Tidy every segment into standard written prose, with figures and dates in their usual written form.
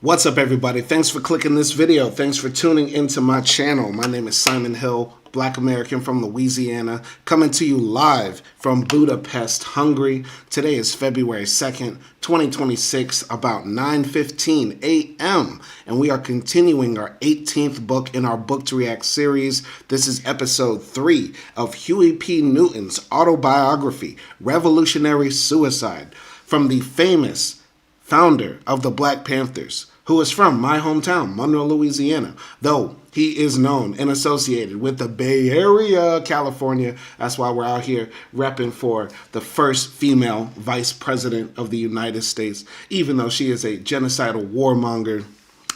What's up, everybody? Thanks for clicking this video. Thanks for tuning into my channel. My name is Simon Hill, Black American from Louisiana, coming to you live from Budapest, Hungary. Today is February 2nd, 2026, about 9:15 a.m., and we are continuing our 18th book in our Book to React series. This is episode 3 of Huey P. Newton's autobiography, Revolutionary Suicide, from the famous founder of the Black Panthers, who is from my hometown, Monroe, Louisiana, though he is known and associated with the Bay Area, California. That's why we're out here repping for the first female vice president of the United States. Even though she is a genocidal warmonger,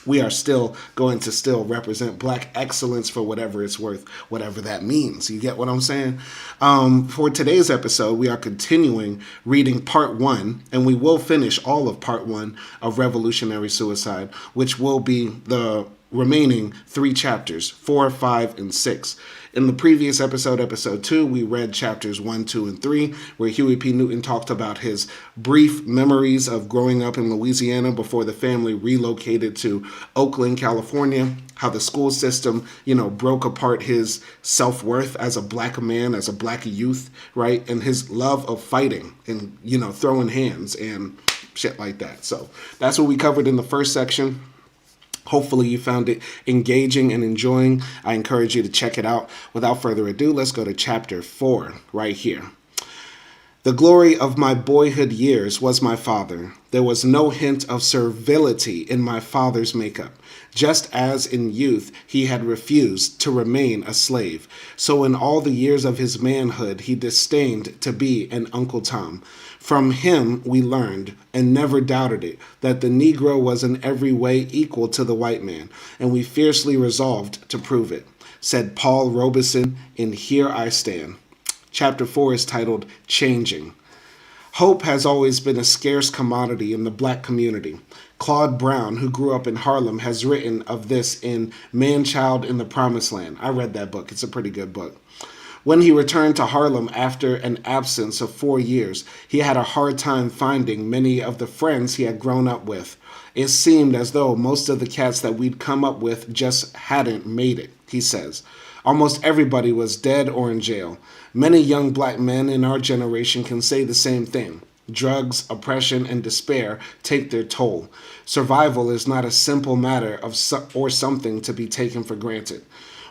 we are still going to represent Black excellence for whatever it's worth, whatever that means. You get what I'm saying? For today's episode, we are continuing reading part 1, and we will finish all of part 1 of Revolutionary Suicide, which will be the remaining 3 chapters, 4, 5, and 6. In the previous episode, episode 2, we read chapters 1, 2, and 3, where Huey P. Newton talked about his brief memories of growing up in Louisiana before the family relocated to Oakland, California, how the school system, broke apart his self-worth as a Black man, as a Black youth, right? And his love of fighting and, throwing hands and shit like that. So that's what we covered in the first section. Hopefully you found it engaging and enjoying. I encourage you to check it out. Without further ado, let's go to chapter 4 right here. The glory of my boyhood years was my father. There was no hint of servility in my father's makeup. Just as in youth he had refused to remain a slave, so in all the years of his manhood he disdained to be an Uncle Tom. From him we learned, and never doubted it, that the Negro was in every way equal to the white man, and we fiercely resolved to prove it, said Paul Robeson in Here I Stand. Chapter 4 is titled Changing. Hope has always been a scarce commodity in the Black community. Claude Brown, who grew up in Harlem, has written of this in Man-Child in the Promised Land. I read that book. It's a pretty good book. When he returned to Harlem after an absence of 4 years, he had a hard time finding many of the friends he had grown up with. It seemed as though most of the cats that we'd come up with just hadn't made it, he says. Almost everybody was dead or in jail. Many young Black men in our generation can say the same thing. Drugs, oppression, and despair take their toll. Survival is not a simple matter or something to be taken for granted.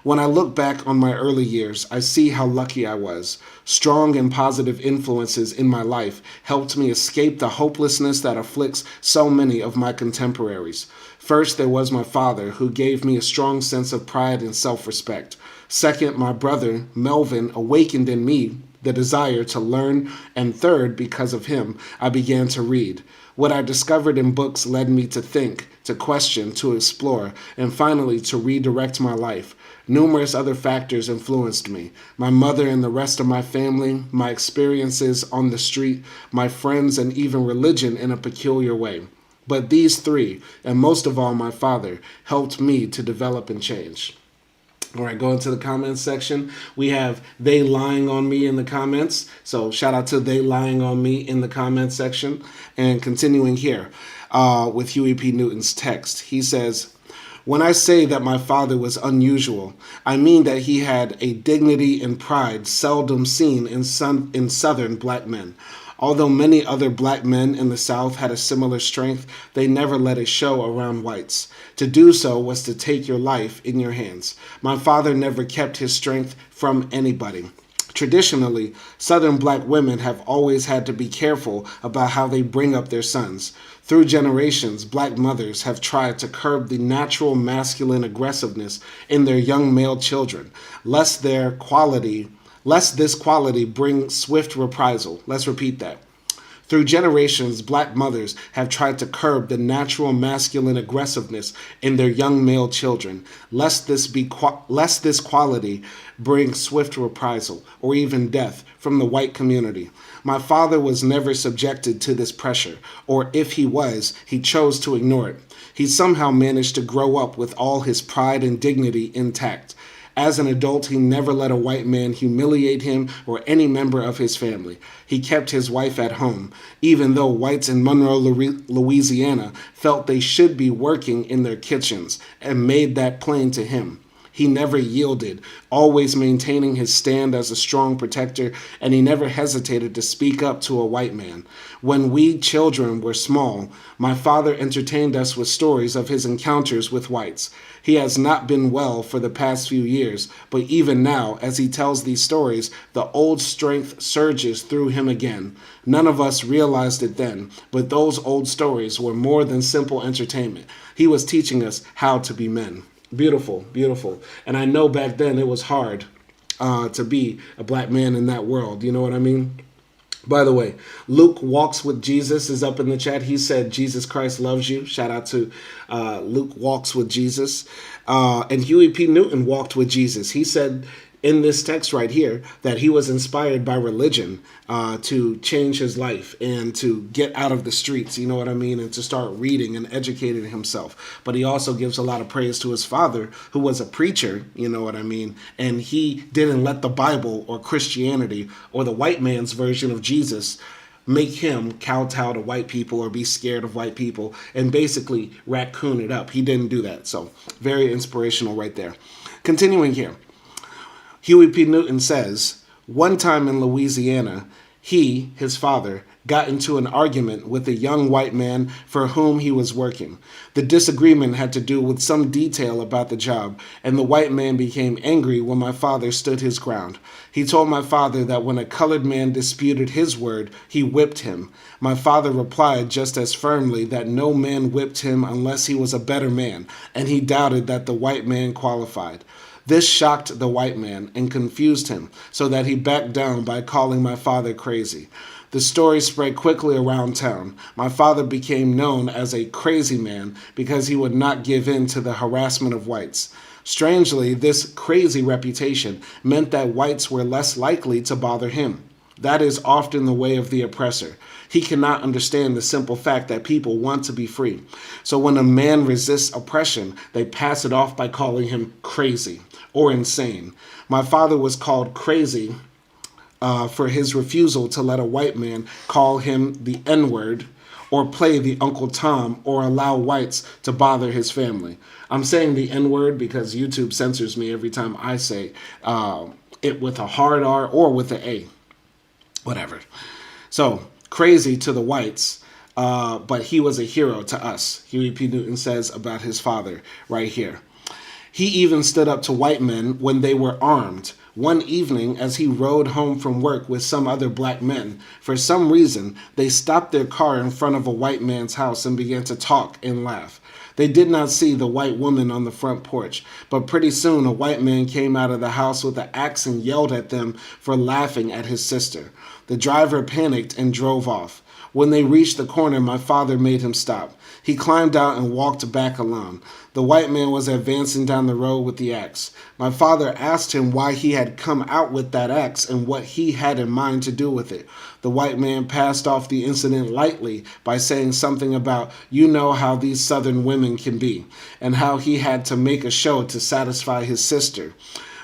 When I look back on my early years, I see how lucky I was. Strong and positive influences in my life helped me escape the hopelessness that afflicts so many of my contemporaries. First, there was my father, who gave me a strong sense of pride and self-respect. Second, my brother, Melvin, awakened in me the desire to learn. And third, because of him, I began to read. What I discovered in books led me to think, to question, to explore, and finally to redirect my life. Numerous other factors influenced me. My mother and the rest of my family, my experiences on the street, my friends, and even religion in a peculiar way. But these three, and most of all my father, helped me to develop and change. All right, going to the comments section. We have They Lying on Me in the comments. So shout out to They Lying on Me in the comments section. And continuing here with Huey P. Newton's text, he says, when I say that my father was unusual, I mean that he had a dignity and pride seldom seen in Southern Black men. Although many other Black men in the South had a similar strength, they never let it show around whites. To do so was to take your life in your hands. My father never kept his strength from anybody. Traditionally, Southern Black women have always had to be careful about how they bring up their sons. Through generations, Black mothers have tried to curb the natural masculine aggressiveness in their young male children, lest this quality bring swift reprisal. Let's repeat that. Through generations, Black mothers have tried to curb the natural masculine aggressiveness in their young male children, lest this quality bring swift reprisal or even death from the white community. My father was never subjected to this pressure, or if he was, he chose to ignore it. He somehow managed to grow up with all his pride and dignity intact. As an adult, he never let a white man humiliate him or any member of his family. He kept his wife at home, even though whites in Monroe, Louisiana felt they should be working in their kitchens, and made that plain to him. He never yielded, always maintaining his stand as a strong protector, and he never hesitated to speak up to a white man. When we children were small, my father entertained us with stories of his encounters with whites. He has not been well for the past few years, but even now, as he tells these stories, the old strength surges through him again. None of us realized it then, but those old stories were more than simple entertainment. He was teaching us how to be men. Beautiful, beautiful. And I know back then it was hard to be a black man in that world. You know what I mean? By the way, Luke Walks with Jesus is up in the chat. He said, Jesus Christ loves you. Shout out to Luke Walks with Jesus. And Huey P. Newton walked with Jesus. He said in this text right here that he was inspired by religion to change his life and to get out of the streets, you know what I mean, and to start reading and educating himself. But he also gives a lot of praise to his father, who was a preacher, you know what I mean, and he didn't let the Bible or Christianity or the white man's version of Jesus make him kowtow to white people or be scared of white people and basically raccoon it up. He didn't do that. So very inspirational right there. Continuing here. Huey P. Newton says, one time in Louisiana, he, his father, got into an argument with a young white man for whom he was working. The disagreement had to do with some detail about the job, and the white man became angry when my father stood his ground. He told my father that when a colored man disputed his word, he whipped him. My father replied just as firmly that no man whipped him unless he was a better man, and he doubted that the white man qualified. This shocked the white man and confused him, so that he backed down by calling my father crazy. The story spread quickly around town. My father became known as a crazy man because he would not give in to the harassment of whites. Strangely, this crazy reputation meant that whites were less likely to bother him. That is often the way of the oppressor. He cannot understand the simple fact that people want to be free. So when a man resists oppression, they pass it off by calling him crazy or insane. My father was called crazy for his refusal to let a white man call him the N-word or play the Uncle Tom or allow whites to bother his family. I'm saying the N-word because YouTube censors me every time I say it with a hard R or with an A. Whatever. So, crazy to the whites, but he was a hero to us, Huey P. Newton says about his father right here. He even stood up to white men when they were armed. One evening, as he rode home from work with some other black men, for some reason, they stopped their car in front of a white man's house and began to talk and laugh. They did not see the white woman on the front porch, but pretty soon a white man came out of the house with an axe and yelled at them for laughing at his sister. The driver panicked and drove off. When they reached the corner, my father made him stop. He climbed out and walked back alone. The white man was advancing down the road with the axe. My father asked him why he had come out with that axe and what he had in mind to do with it. The white man passed off the incident lightly by saying something about, you know how these southern women can be, and how he had to make a show to satisfy his sister.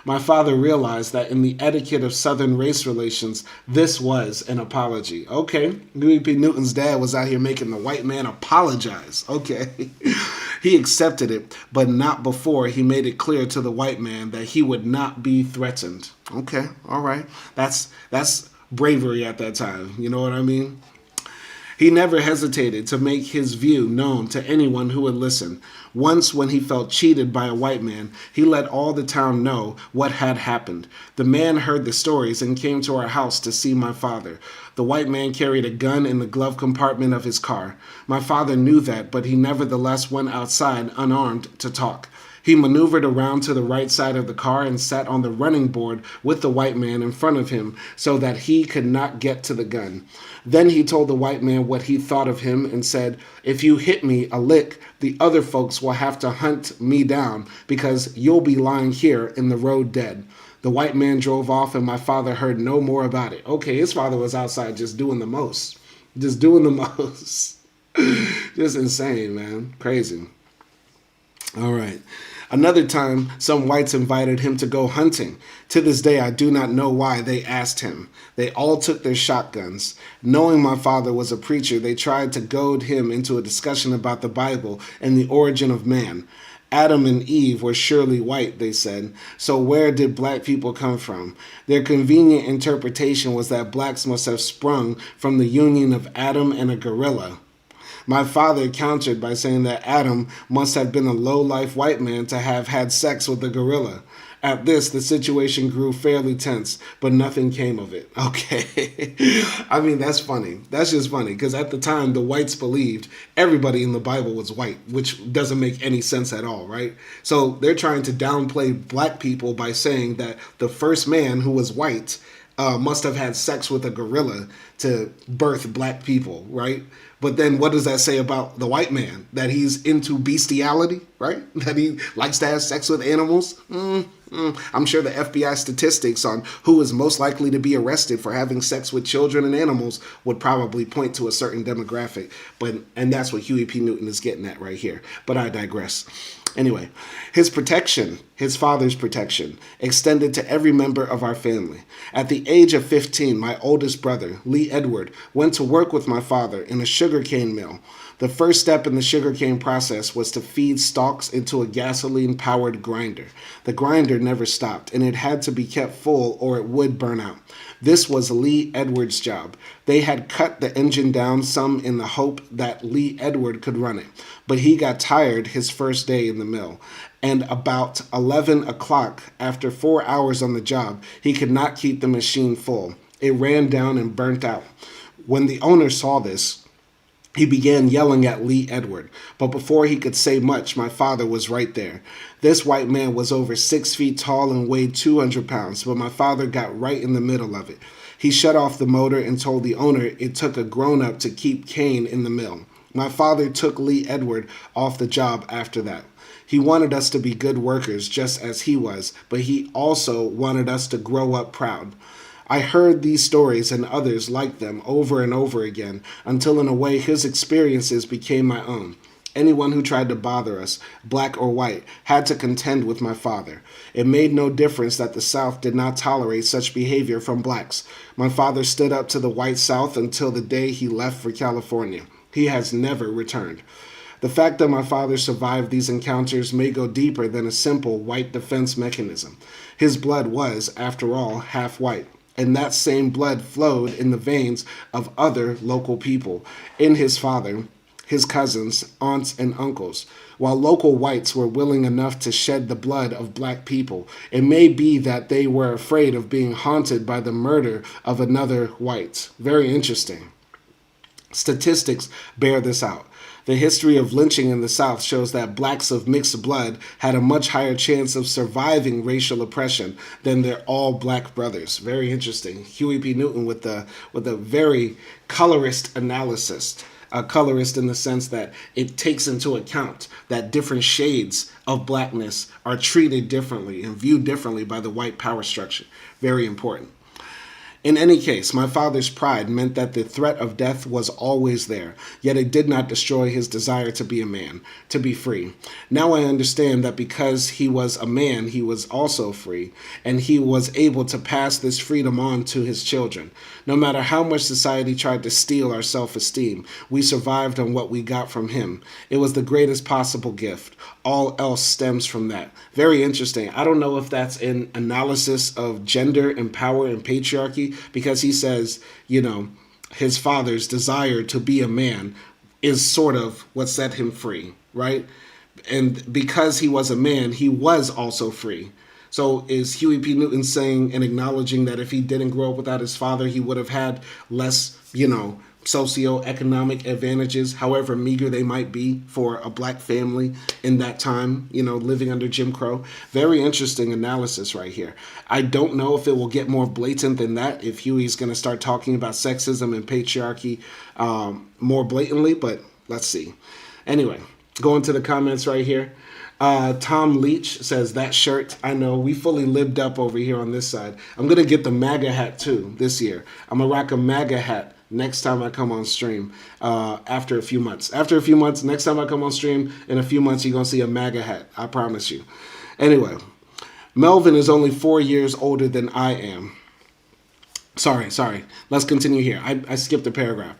My father realized that in the etiquette of Southern race relations, this was an apology. Okay, Huey P. Newton's dad was out here making the white man apologize. Okay. He accepted it, but not before he made it clear to the white man that he would not be threatened. Okay, all right. That's bravery at that time. You know what I mean? He never hesitated to make his view known to anyone who would listen. Once, when he felt cheated by a white man, he let all the town know what had happened. The man heard the stories and came to our house to see my father. The white man carried a gun in the glove compartment of his car. My father knew that, but he nevertheless went outside unarmed to talk. He maneuvered around to the right side of the car and sat on the running board with the white man in front of him so that he could not get to the gun. Then he told the white man what he thought of him and said, if you hit me a lick, the other folks will have to hunt me down because you'll be lying here in the road dead. The white man drove off and my father heard no more about it. Okay, his father was outside just doing the most. Just doing the most. Just insane, man. Crazy. All right. Another time, some whites invited him to go hunting. To this day, I do not know why they asked him. They all took their shotguns. Knowing my father was a preacher, they tried to goad him into a discussion about the Bible and the origin of man. Adam and Eve were surely white, they said. So where did black people come from? Their convenient interpretation was that blacks must have sprung from the union of Adam and a gorilla. My father countered by saying that Adam must have been a low-life white man to have had sex with a gorilla. At this, the situation grew fairly tense, but nothing came of it. Okay. I mean, that's funny. That's just funny, because at the time, the whites believed everybody in the Bible was white, which doesn't make any sense at all, right? So they're trying to downplay black people by saying that the first man who was white must have had sex with a gorilla to birth black people, right? But then what does that say about the white man? That he's into bestiality, right? That he likes to have sex with animals? I'm sure the FBI statistics on who is most likely to be arrested for having sex with children and animals would probably point to a certain demographic. And that's what Huey P. Newton is getting at right here. But I digress. Anyway, his protection, his father's protection, extended to every member of our family. At the age of 15, my oldest brother, Lee Edward, went to work with my father in a sugarcane mill. The first step in the sugarcane process was to feed stalks into a gasoline-powered grinder. The grinder never stopped, and it had to be kept full or it would burn out. This was Lee Edward's job. They had cut the engine down some in the hope that Lee Edward could run it, but he got tired his first day in the mill. And about 11 o'clock, after 4 hours on the job, he could not keep the machine full. It ran down and burnt out. When the owner saw this, he began yelling at Lee Edward, but before he could say much, my father was right there. This white man was over 6 feet tall and weighed 200 pounds, but my father got right in the middle of it. He shut off the motor and told the owner it took a grown-up to keep Cain in the mill. My father took Lee Edward off the job after that. He wanted us to be good workers just as he was, but he also wanted us to grow up proud. I heard these stories and others like them over and over again until in a way his experiences became my own. Anyone who tried to bother us, black or white, had to contend with my father. It made no difference that the South did not tolerate such behavior from blacks. My father stood up to the white South until the day he left for California. He has never returned. The fact that my father survived these encounters may go deeper than a simple white defense mechanism. His blood was, after all, half white. And that same blood flowed in the veins of other local people, in his father, his cousins, aunts, and uncles. While local whites were willing enough to shed the blood of black people, it may be that they were afraid of being haunted by the murder of another white. Very interesting. Statistics bear this out. The history of lynching in the South shows that blacks of mixed blood had a much higher chance of surviving racial oppression than their all-black brothers. Very interesting. Huey P. Newton with a very colorist analysis. A colorist in the sense that it takes into account that different shades of blackness are treated differently and viewed differently by the white power structure. Very important. In any case, my father's pride meant that the threat of death was always there, yet it did not destroy his desire to be a man, to be free. Now I understand that because he was a man, he was also free, and he was able to pass this freedom on to his children. No matter how much society tried to steal our self-esteem, we survived on what we got from him. It was the greatest possible gift. All else stems from that. Very interesting. I don't know if that's an analysis of gender and power and patriarchy, because he says, his father's desire to be a man is sort of what set him free, right? And because he was a man, he was also free. So is Huey P. Newton saying and acknowledging that if he didn't grow up without his father, he would have had less, socioeconomic advantages, however meager they might be for a black family in that time, living under Jim Crow? Very interesting analysis right here. I don't know if it will get more blatant than that, if Huey's going to start talking about sexism and patriarchy more blatantly, but let's see. Anyway, going to the comments right here. Tom Leach says, that shirt, I know, we fully lived up over here on this side. I'm going to get the MAGA hat too this year. I'm going to rock a MAGA hat next time I come on stream after a few months. After a few months, next time I come on stream, in a few months, you're going to see a MAGA hat. I promise you. Anyway, Melvin is only 4 years older than I am. Sorry. Let's continue here. I skipped a paragraph.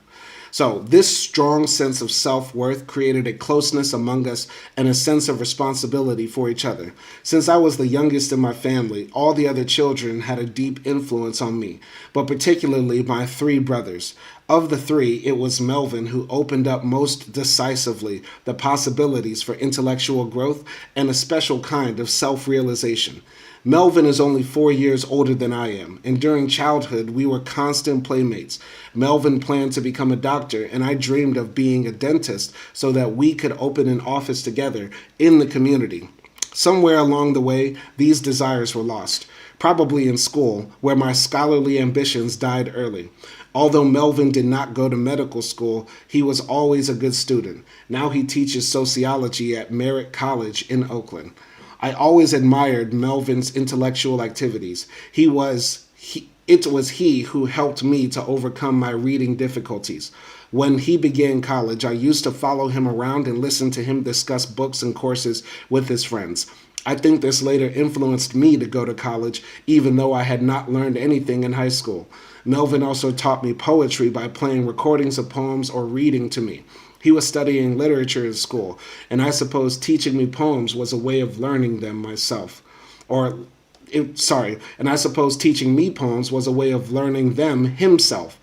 So, this strong sense of self-worth created a closeness among us and a sense of responsibility for each other. Since I was the youngest in my family, all the other children had a deep influence on me, but particularly my 3 brothers. Of the 3, it was Melvin who opened up most decisively the possibilities for intellectual growth and a special kind of self-realization. Melvin is only 4 years older than I am, and during childhood we were constant playmates. Melvin planned to become a doctor, and I dreamed of being a dentist so that we could open an office together in the community. Somewhere along the way, these desires were lost, probably in school, where my scholarly ambitions died early. Although Melvin did not go to medical school, he was always a good student. Now he teaches sociology at Merritt College in Oakland. I always admired Melvin's intellectual activities. It was he who helped me to overcome my reading difficulties. When he began college, I used to follow him around and listen to him discuss books and courses with his friends. I think this later influenced me to go to college, even though I had not learned anything in high school. Melvin also taught me poetry by playing recordings of poems or reading to me. He was studying literature in school, and I suppose teaching me poems was a way of learning them myself. And I suppose teaching me poems was a way of learning them himself.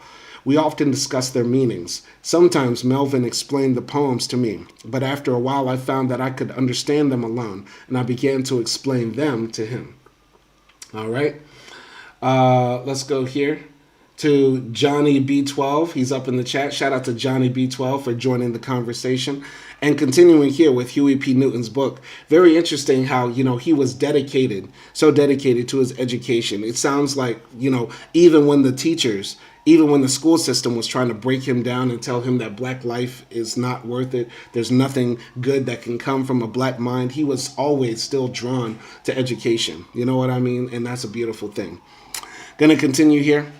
We often discussed their meanings. Sometimes Melvin explained the poems to me, but after a while I found that I could understand them alone, and I began to explain them to him. All right, let's go here to Johnny B12. He's up in the chat. Shout out to Johnny B12 for joining the conversation. And continuing here with Huey P. Newton's book, very interesting how, he was so dedicated to his education. It sounds like, even when the school system was trying to break him down and tell him that black life is not worth it, there's nothing good that can come from a black mind, he was always still drawn to education. You know what I mean? And that's a beautiful thing. Gonna continue here.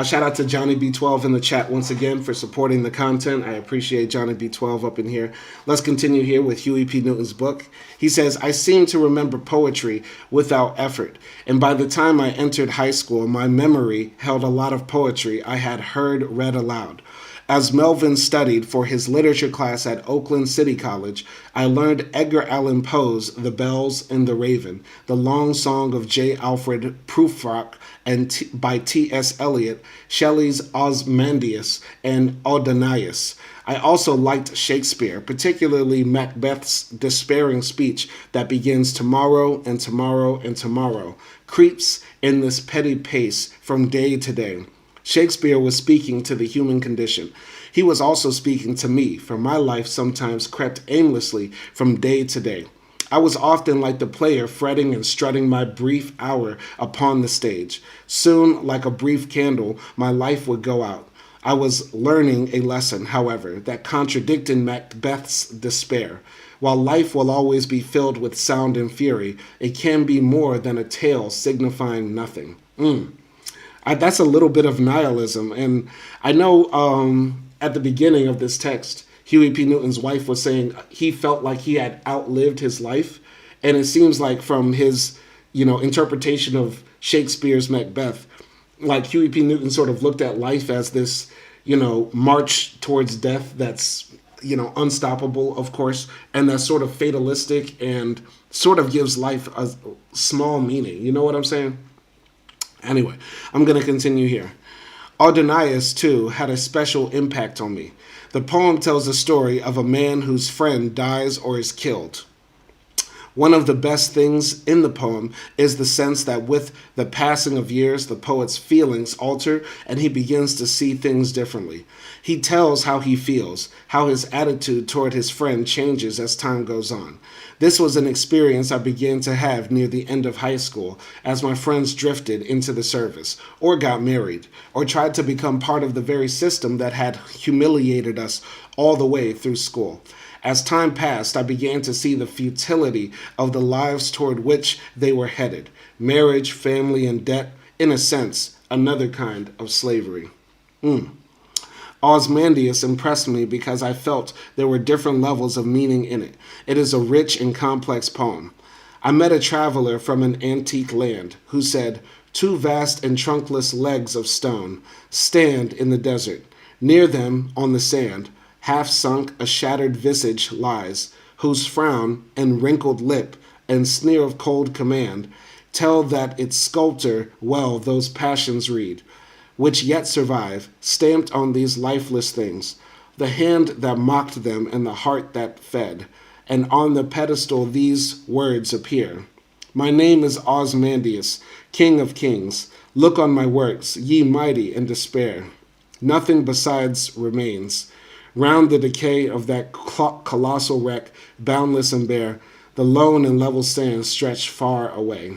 Shout out to Johnny B12 in the chat once again for supporting the content. I appreciate Johnny B12 up in here. Let's continue here with Huey P. Newton's book. He says, I seem to remember poetry without effort, and by the time I entered high school, my memory held a lot of poetry I had heard read aloud. As Melvin studied for his literature class at Oakland City College, I learned Edgar Allan Poe's The Bells and the Raven, The Long Song of J. Alfred Prufrock, and by T.S. Eliot, Shelley's Ozymandias, and Adonais. I also liked Shakespeare, particularly Macbeth's despairing speech that begins tomorrow and tomorrow and tomorrow, creeps in this petty pace from day to day. Shakespeare was speaking to the human condition. He was also speaking to me, for my life sometimes crept aimlessly from day to day. I was often like the player fretting and strutting my brief hour upon the stage. Soon, like a brief candle, my life would go out. I was learning a lesson, however, that contradicted Macbeth's despair. While life will always be filled with sound and fury, it can be more than a tale signifying nothing. That's a little bit of nihilism. And I know at the beginning of this text, Huey P. Newton's wife was saying he felt like he had outlived his life. And it seems like from his, interpretation of Shakespeare's Macbeth, like Huey P. Newton sort of looked at life as this, march towards death that's, unstoppable, of course, and that's sort of fatalistic and sort of gives life a small meaning. You know what I'm saying? Anyway, I'm going to continue here. Adonais, too, had a special impact on me. The poem tells the story of a man whose friend dies or is killed. One of the best things in the poem is the sense that with the passing of years, the poet's feelings alter and he begins to see things differently. He tells how he feels, how his attitude toward his friend changes as time goes on. This was an experience I began to have near the end of high school as my friends drifted into the service, or got married, or tried to become part of the very system that had humiliated us all the way through school. As time passed, I began to see the futility of the lives toward which they were headed. Marriage, family, and debt, in a sense, another kind of slavery. Osmandius impressed me because I felt there were different levels of meaning in it. It is a rich and complex poem. I met a traveler from an antique land who said, "Two vast and trunkless legs of stone stand in the desert. Near them, on the sand, half sunk, a shattered visage lies, whose frown and wrinkled lip and sneer of cold command tell that its sculptor well those passions read, which yet survive, stamped on these lifeless things, the hand that mocked them and the heart that fed, and on the pedestal these words appear. My name is Osmandius, King of Kings. Look on my works, ye mighty in despair. Nothing besides remains. Round the decay of that colossal wreck, boundless and bare, the lone and level sands stretch far away."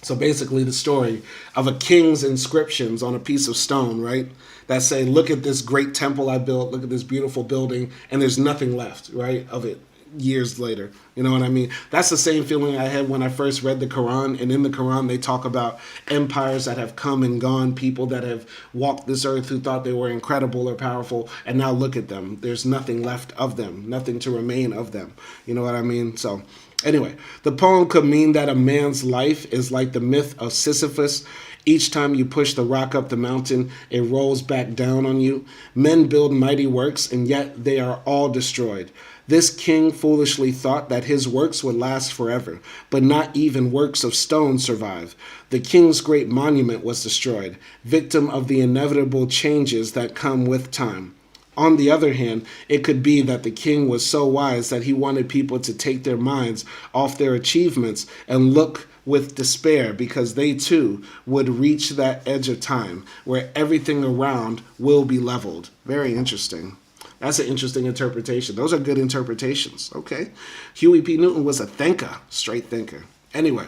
So basically the story of a king's inscriptions on a piece of stone, right? That say, look at this great temple I built, look at this beautiful building, and there's nothing left, right, of it years later. You know what I mean? That's the same feeling I had when I first read the Quran. And in the Quran, they talk about empires that have come and gone, people that have walked this earth who thought they were incredible or powerful, and now look at them. There's nothing left of them, nothing to remain of them. You know what I mean? So anyway, the poem could mean that a man's life is like the myth of Sisyphus. Each time you push the rock up the mountain, it rolls back down on you. Men build mighty works, and yet they are all destroyed. This king foolishly thought that his works would last forever, but not even works of stone survive. The king's great monument was destroyed, victim of the inevitable changes that come with time. On the other hand, it could be that the king was so wise that he wanted people to take their minds off their achievements and look with despair, because they too would reach that edge of time where everything around will be leveled. Very interesting. That's an interesting interpretation. Those are good interpretations. Okay. Huey P. Newton was a thinker, straight thinker. Anyway,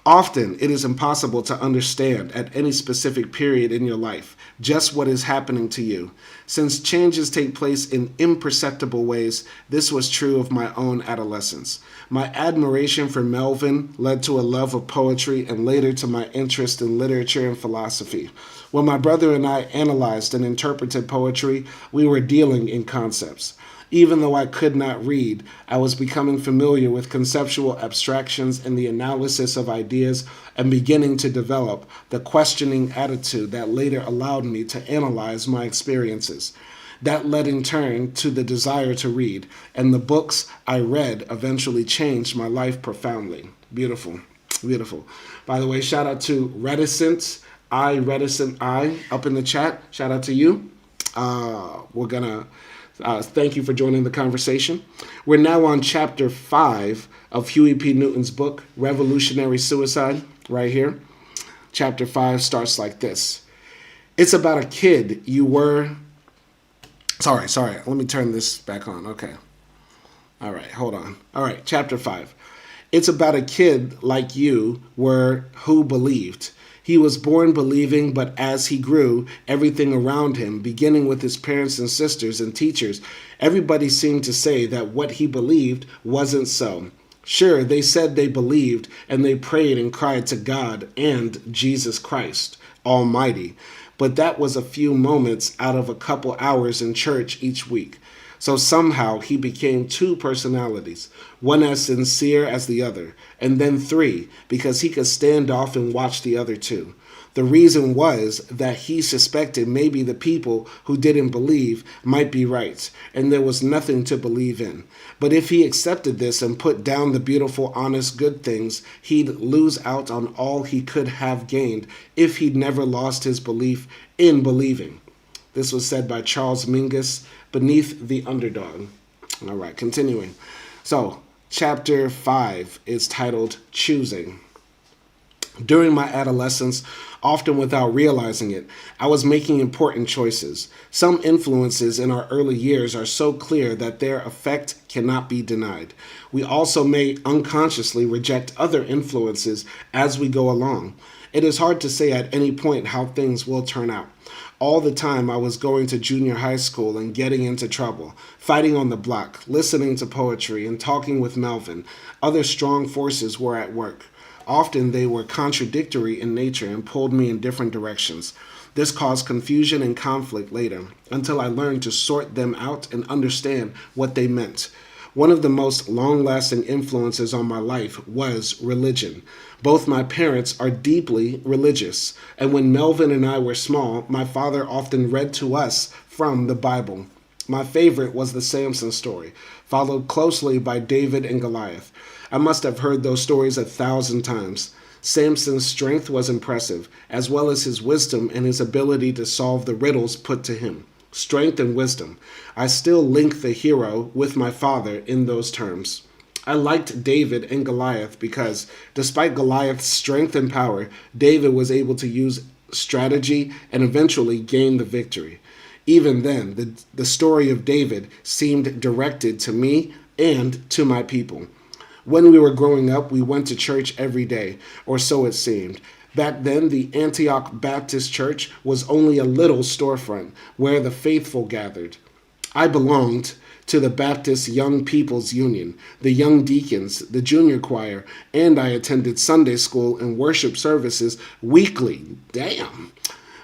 often it is impossible to understand at any specific period in your life just what is happening to you. Since changes take place in imperceptible ways, this was true of my own adolescence. My admiration for Melvin led to a love of poetry and later to my interest in literature and philosophy. When my brother and I analyzed and interpreted poetry, we were dealing in concepts. Even though I could not read, I was becoming familiar with conceptual abstractions and the analysis of ideas and beginning to develop the questioning attitude that later allowed me to analyze my experiences. That led in turn to the desire to read, and the books I read eventually changed my life profoundly. Beautiful, beautiful. By the way, shout out to Reticent I up in the chat. Shout out to you. We're gonna thank you for joining the conversation. We're now on chapter 5 of Huey P. Newton's book, Revolutionary Suicide, right here. Chapter 5 starts like this. It's about a kid you were... Sorry. Let me turn this back on. Okay. All right, hold on. All right, chapter 5. It's about a kid like you were who believed. He was born believing, but as he grew, everything around him, beginning with his parents and sisters and teachers, everybody seemed to say that what he believed wasn't so. Sure, they said they believed, and they prayed and cried to God and Jesus Christ Almighty. But that was a few moments out of a couple hours in church each week. So somehow he became two personalities, one as sincere as the other, and then three, because he could stand off and watch the other two. The reason was that he suspected maybe the people who didn't believe might be right, and there was nothing to believe in. But if he accepted this and put down the beautiful, honest, good things, he'd lose out on all he could have gained if he'd never lost his belief in believing. This was said by Charles Mingus, Beneath the Underdog. All right, continuing. So, chapter 5 is titled Choosing. During my adolescence, often without realizing it, I was making important choices. Some influences in our early years are so clear that their effect cannot be denied. We also may unconsciously reject other influences as we go along. It is hard to say at any point how things will turn out. All the time I was going to junior high school and getting into trouble, fighting on the block, listening to poetry, and talking with Melvin. Other strong forces were at work. Often they were contradictory in nature and pulled me in different directions. This caused confusion and conflict later, until I learned to sort them out and understand what they meant. One of the most long-lasting influences on my life was religion. Both my parents are deeply religious, and when Melvin and I were small, my father often read to us from the Bible. My favorite was the Samson story, followed closely by David and Goliath. I must have heard those stories 1,000 times. Samson's strength was impressive, as well as his wisdom and his ability to solve the riddles put to him. Strength and wisdom. I still link the hero with my father in those terms. I liked David and Goliath because, despite Goliath's strength and power, David was able to use strategy and eventually gain the victory. Even then, the story of David seemed directed to me and to my people. When we were growing up, we went to church every day, or so it seemed. Back then, the Antioch Baptist Church was only a little storefront where the faithful gathered. I belonged to the Baptist Young People's Union, the Young Deacons, the Junior Choir, and I attended Sunday school and worship services weekly. Damn.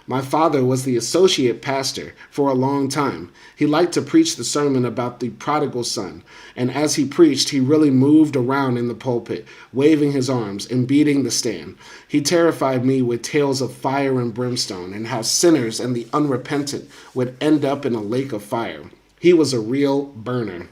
My father was the associate pastor for a long time. He liked to preach the sermon about the prodigal son, and as he preached, he really moved around in the pulpit, waving his arms and beating the stand. He terrified me with tales of fire and brimstone and how sinners and the unrepentant would end up in a lake of fire. He was a real burner.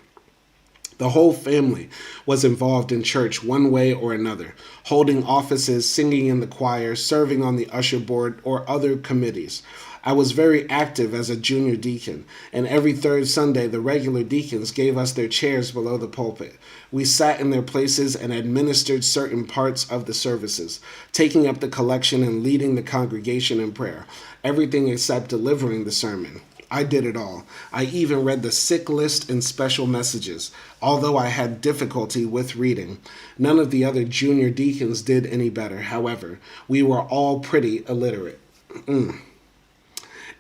The whole family was involved in church one way or another, holding offices, singing in the choir, serving on the usher board, or other committees. I was very active as a junior deacon, and every third Sunday the regular deacons gave us their chairs below the pulpit. We sat in their places and administered certain parts of the services, taking up the collection and leading the congregation in prayer, everything except delivering the sermon. I did it all. I even read the sick list and special messages, although I had difficulty with reading. None of the other junior deacons did any better. However, we were all pretty illiterate.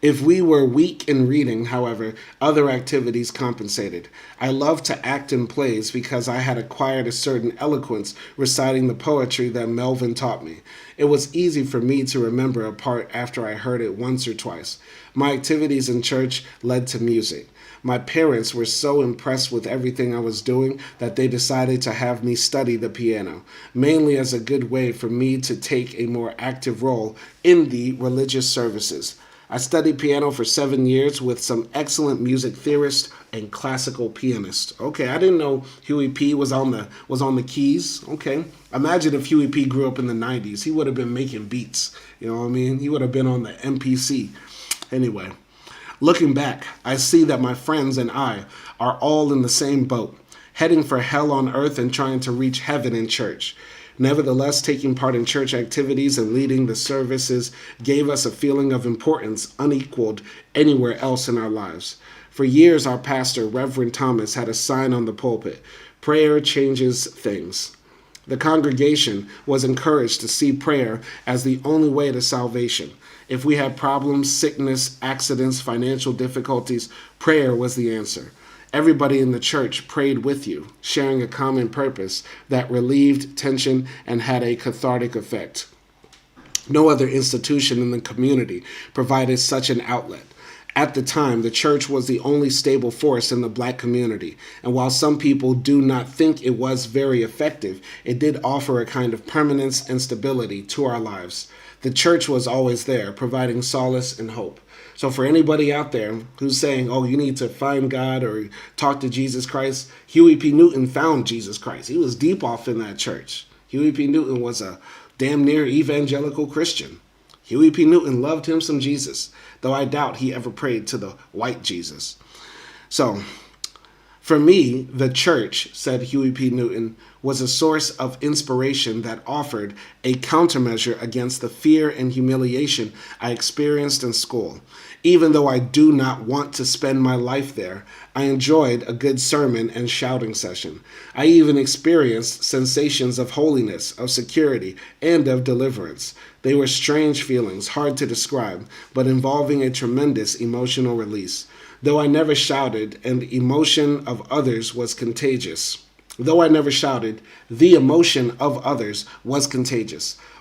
If we were weak in reading, however, other activities compensated. I loved to act in plays because I had acquired a certain eloquence reciting the poetry that Melvin taught me. It was easy for me to remember a part after I heard it once or twice. My activities in church led to music. My parents were so impressed with everything I was doing that they decided to have me study the piano, mainly as a good way for me to take a more active role in the religious services. I studied piano for 7 years with some excellent music theorists and classical pianists. Okay, I didn't know Huey P was on the keys. Okay, imagine if Huey P grew up in the 90s. He would have been making beats. You know what I mean? He would have been on the MPC. Anyway, looking back, I see that my friends and I are all in the same boat, heading for hell on earth and trying to reach heaven in church. Nevertheless, taking part in church activities and leading the services gave us a feeling of importance unequaled anywhere else in our lives. For years, our pastor, Reverend Thomas, had a sign on the pulpit, "Prayer changes things." The congregation was encouraged to see prayer as the only way to salvation. If we had problems, sickness, accidents, financial difficulties, prayer was the answer. Everybody in the church prayed with you, sharing a common purpose that relieved tension and had a cathartic effect. No other institution in the community provided such an outlet. At the time, the church was the only stable force in the black community, and while some people do not think it was very effective, it did offer a kind of permanence and stability to our lives. The church was always there, providing solace and hope. So for anybody out there who's saying, oh, you need to find God or talk to Jesus Christ, Huey P. Newton found Jesus Christ. He was deep off in that church. Huey P. Newton was a damn near evangelical Christian. Huey P. Newton loved him some Jesus, though I doubt he ever prayed to the white Jesus. So, for me, the church, said Huey P. Newton, was a source of inspiration that offered a countermeasure against the fear and humiliation I experienced in school. Even though I do not want to spend my life there, I enjoyed a good sermon and shouting session. I even experienced sensations of holiness, of security, and of deliverance. They were strange feelings, hard to describe, but involving a tremendous emotional release. Though I never shouted, and the emotion of others was contagious. One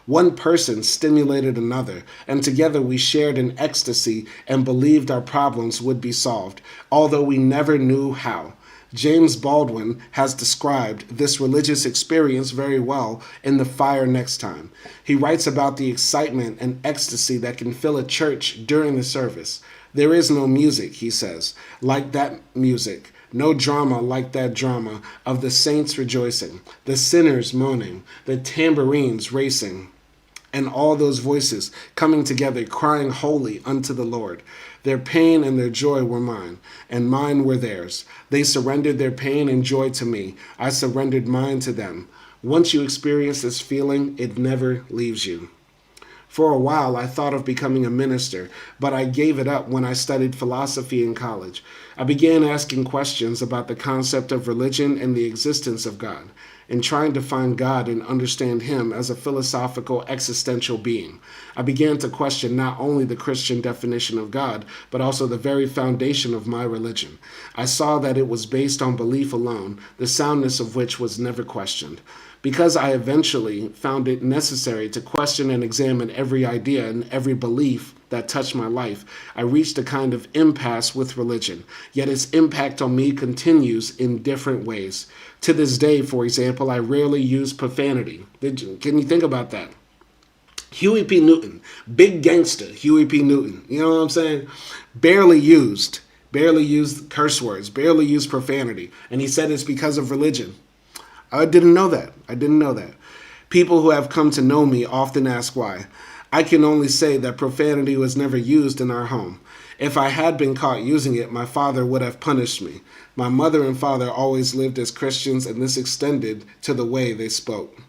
One person stimulated another, and together we shared in ecstasy and believed our problems would be solved, although we never knew how. James Baldwin has described this religious experience very well in The Fire Next Time. He writes about the excitement and ecstasy that can fill a church during the service. There is no music, he says, like that music, no drama like that drama of the saints rejoicing, the sinners moaning, the tambourines racing, and all those voices coming together crying holy unto the Lord. Their pain and their joy were mine, and mine were theirs. They surrendered their pain and joy to me. I surrendered mine to them. Once you experience this feeling, it never leaves you. For a while, I thought of becoming a minister, but I gave it up when I studied philosophy in college. I began asking questions about the concept of religion and the existence of God, and trying to find God and understand Him as a philosophical, existential being. I began to question not only the Christian definition of God, but also the very foundation of my religion. I saw that it was based on belief alone, the soundness of which was never questioned. Because I eventually found it necessary to question and examine every idea and every belief that touched my life, I reached a kind of impasse with religion, yet its impact on me continues in different ways. To this day, for example, I rarely use profanity. Can you think about that? Huey P. Newton, big gangster, Huey P. Newton, you know what I'm saying? Barely used curse words, barely used profanity, and he said it's because of religion. I didn't know that. People who have come to know me often ask why. I can only say that profanity was never used in our home. If I had been caught using it, my father would have punished me. My mother and father always lived as Christians, and this extended to the way they spoke.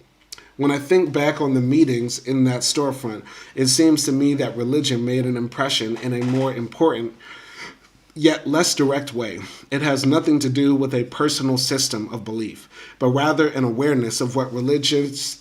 When I think back on the meetings in that storefront, it seems to me that religion made an impression in a more important yet less direct way. It has nothing to do with a personal system of belief, but rather an awareness of what religious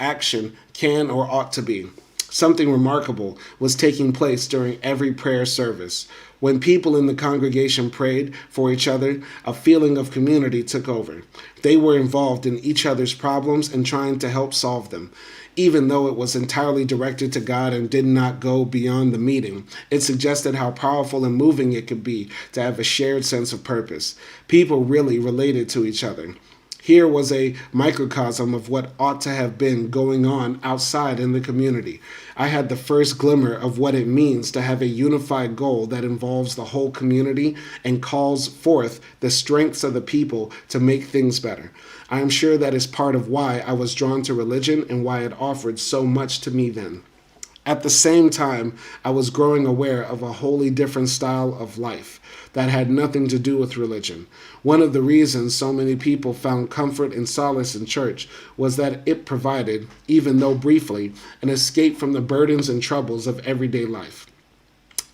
action can or ought to be. Something remarkable was taking place during every prayer service. When people in the congregation prayed for each other, a feeling of community took over. They were involved in each other's problems and trying to help solve them. Even though it was entirely directed to God and did not go beyond the meeting, it suggested how powerful and moving it could be to have a shared sense of purpose. People really related to each other. Here was a microcosm of what ought to have been going on outside in the community. I had the first glimmer of what it means to have a unified goal that involves the whole community and calls forth the strengths of the people to make things better. I am sure that is part of why I was drawn to religion and why it offered so much to me then. At the same time, I was growing aware of a wholly different style of life that had nothing to do with religion. One of the reasons so many people found comfort and solace in church was that it provided, even though briefly, an escape from the burdens and troubles of everyday life.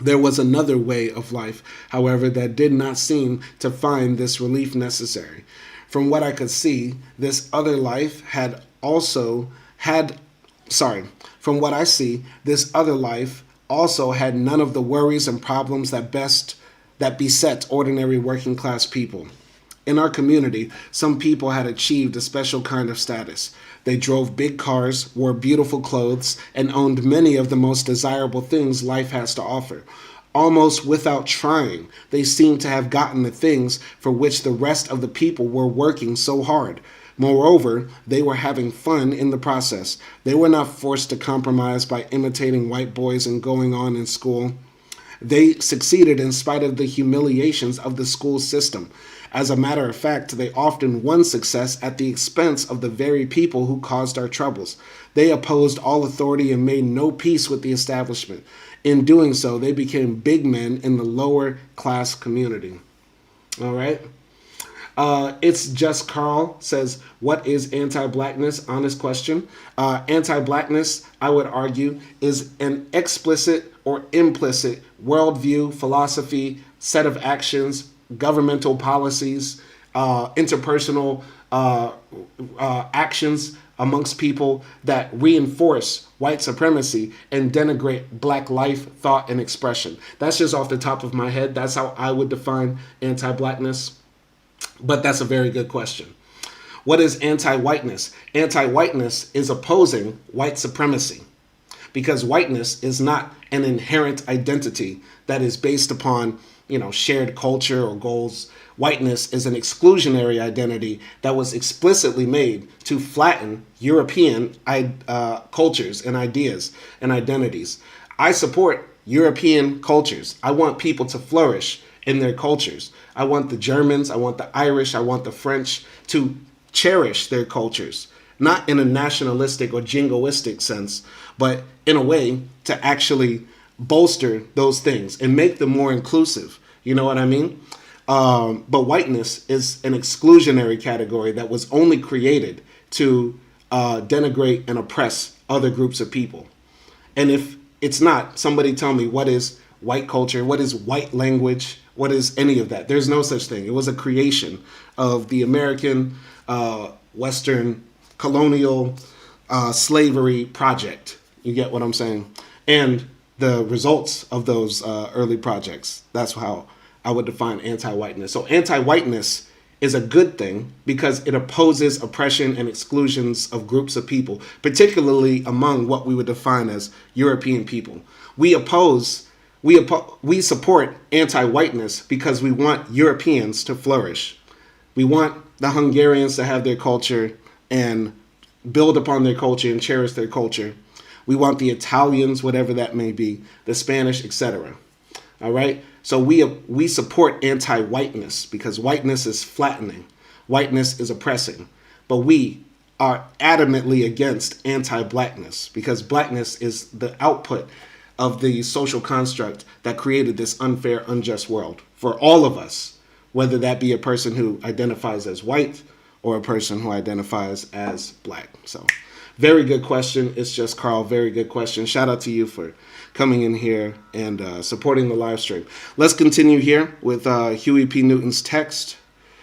There was another way of life, however, that did not seem to find this relief necessary. From what I could see, this other life From what I see, this other life also had none of the worries and problems that beset ordinary working class people. In our community, some people had achieved a special kind of status. They drove big cars, wore beautiful clothes, and owned many of the most desirable things life has to offer. Almost without trying, they seemed to have gotten the things for which the rest of the people were working so hard. Moreover, they were having fun in the process. They were not forced to compromise by imitating white boys and going on in school. They succeeded in spite of the humiliations of the school system. As a matter of fact, they often won success at the expense of the very people who caused our troubles. They opposed all authority and made no peace with the establishment. In doing so, they became big men in the lower class community. All right. It's Just Carl says, what is anti-blackness? Honest question. Anti-blackness, I would argue, is an explicit or implicit worldview, philosophy, set of actions, governmental policies, interpersonal actions amongst people that reinforce white supremacy and denigrate black life, thought, and expression. That's just off the top of my head. That's how I would define anti-blackness. But that's a very good question. What is anti-whiteness? Anti-whiteness is opposing white supremacy, because whiteness is not an inherent identity that is based upon, shared culture or goals. Whiteness is an exclusionary identity that was explicitly made to flatten European cultures and ideas and identities. I support European cultures. I want people to flourish in their cultures. I want the Germans, I want the Irish, I want the French to cherish their cultures, not in a nationalistic or jingoistic sense, but in a way to actually bolster those things and make them more inclusive. You know what I mean? But whiteness is an exclusionary category that was only created to denigrate and oppress other groups of people. And if it's not, somebody tell me, what is white culture? What is white language? What is any of that? There's no such thing. It was a creation of the American Western colonial slavery project. You get what I'm saying? And the results of those early projects. That's how I would define anti-whiteness. So anti-whiteness is a good thing because it opposes oppression and exclusions of groups of people, particularly among what we would define as European people. We support anti-whiteness because we want Europeans to flourish. We want the Hungarians to have their culture and build upon their culture and cherish their culture. We want the Italians, whatever that may be, the Spanish, etc. All right? So we support anti-whiteness because whiteness is flattening. Whiteness is oppressing. But we are adamantly against anti-blackness because blackness is the output of the social construct that created this unfair, unjust world for all of us, whether that be a person who identifies as white or a person who identifies as black. So very good question. It's just Carl. Very good question. Shout out to you for coming in here and supporting the live stream. Let's continue here with Huey P. Newton's text.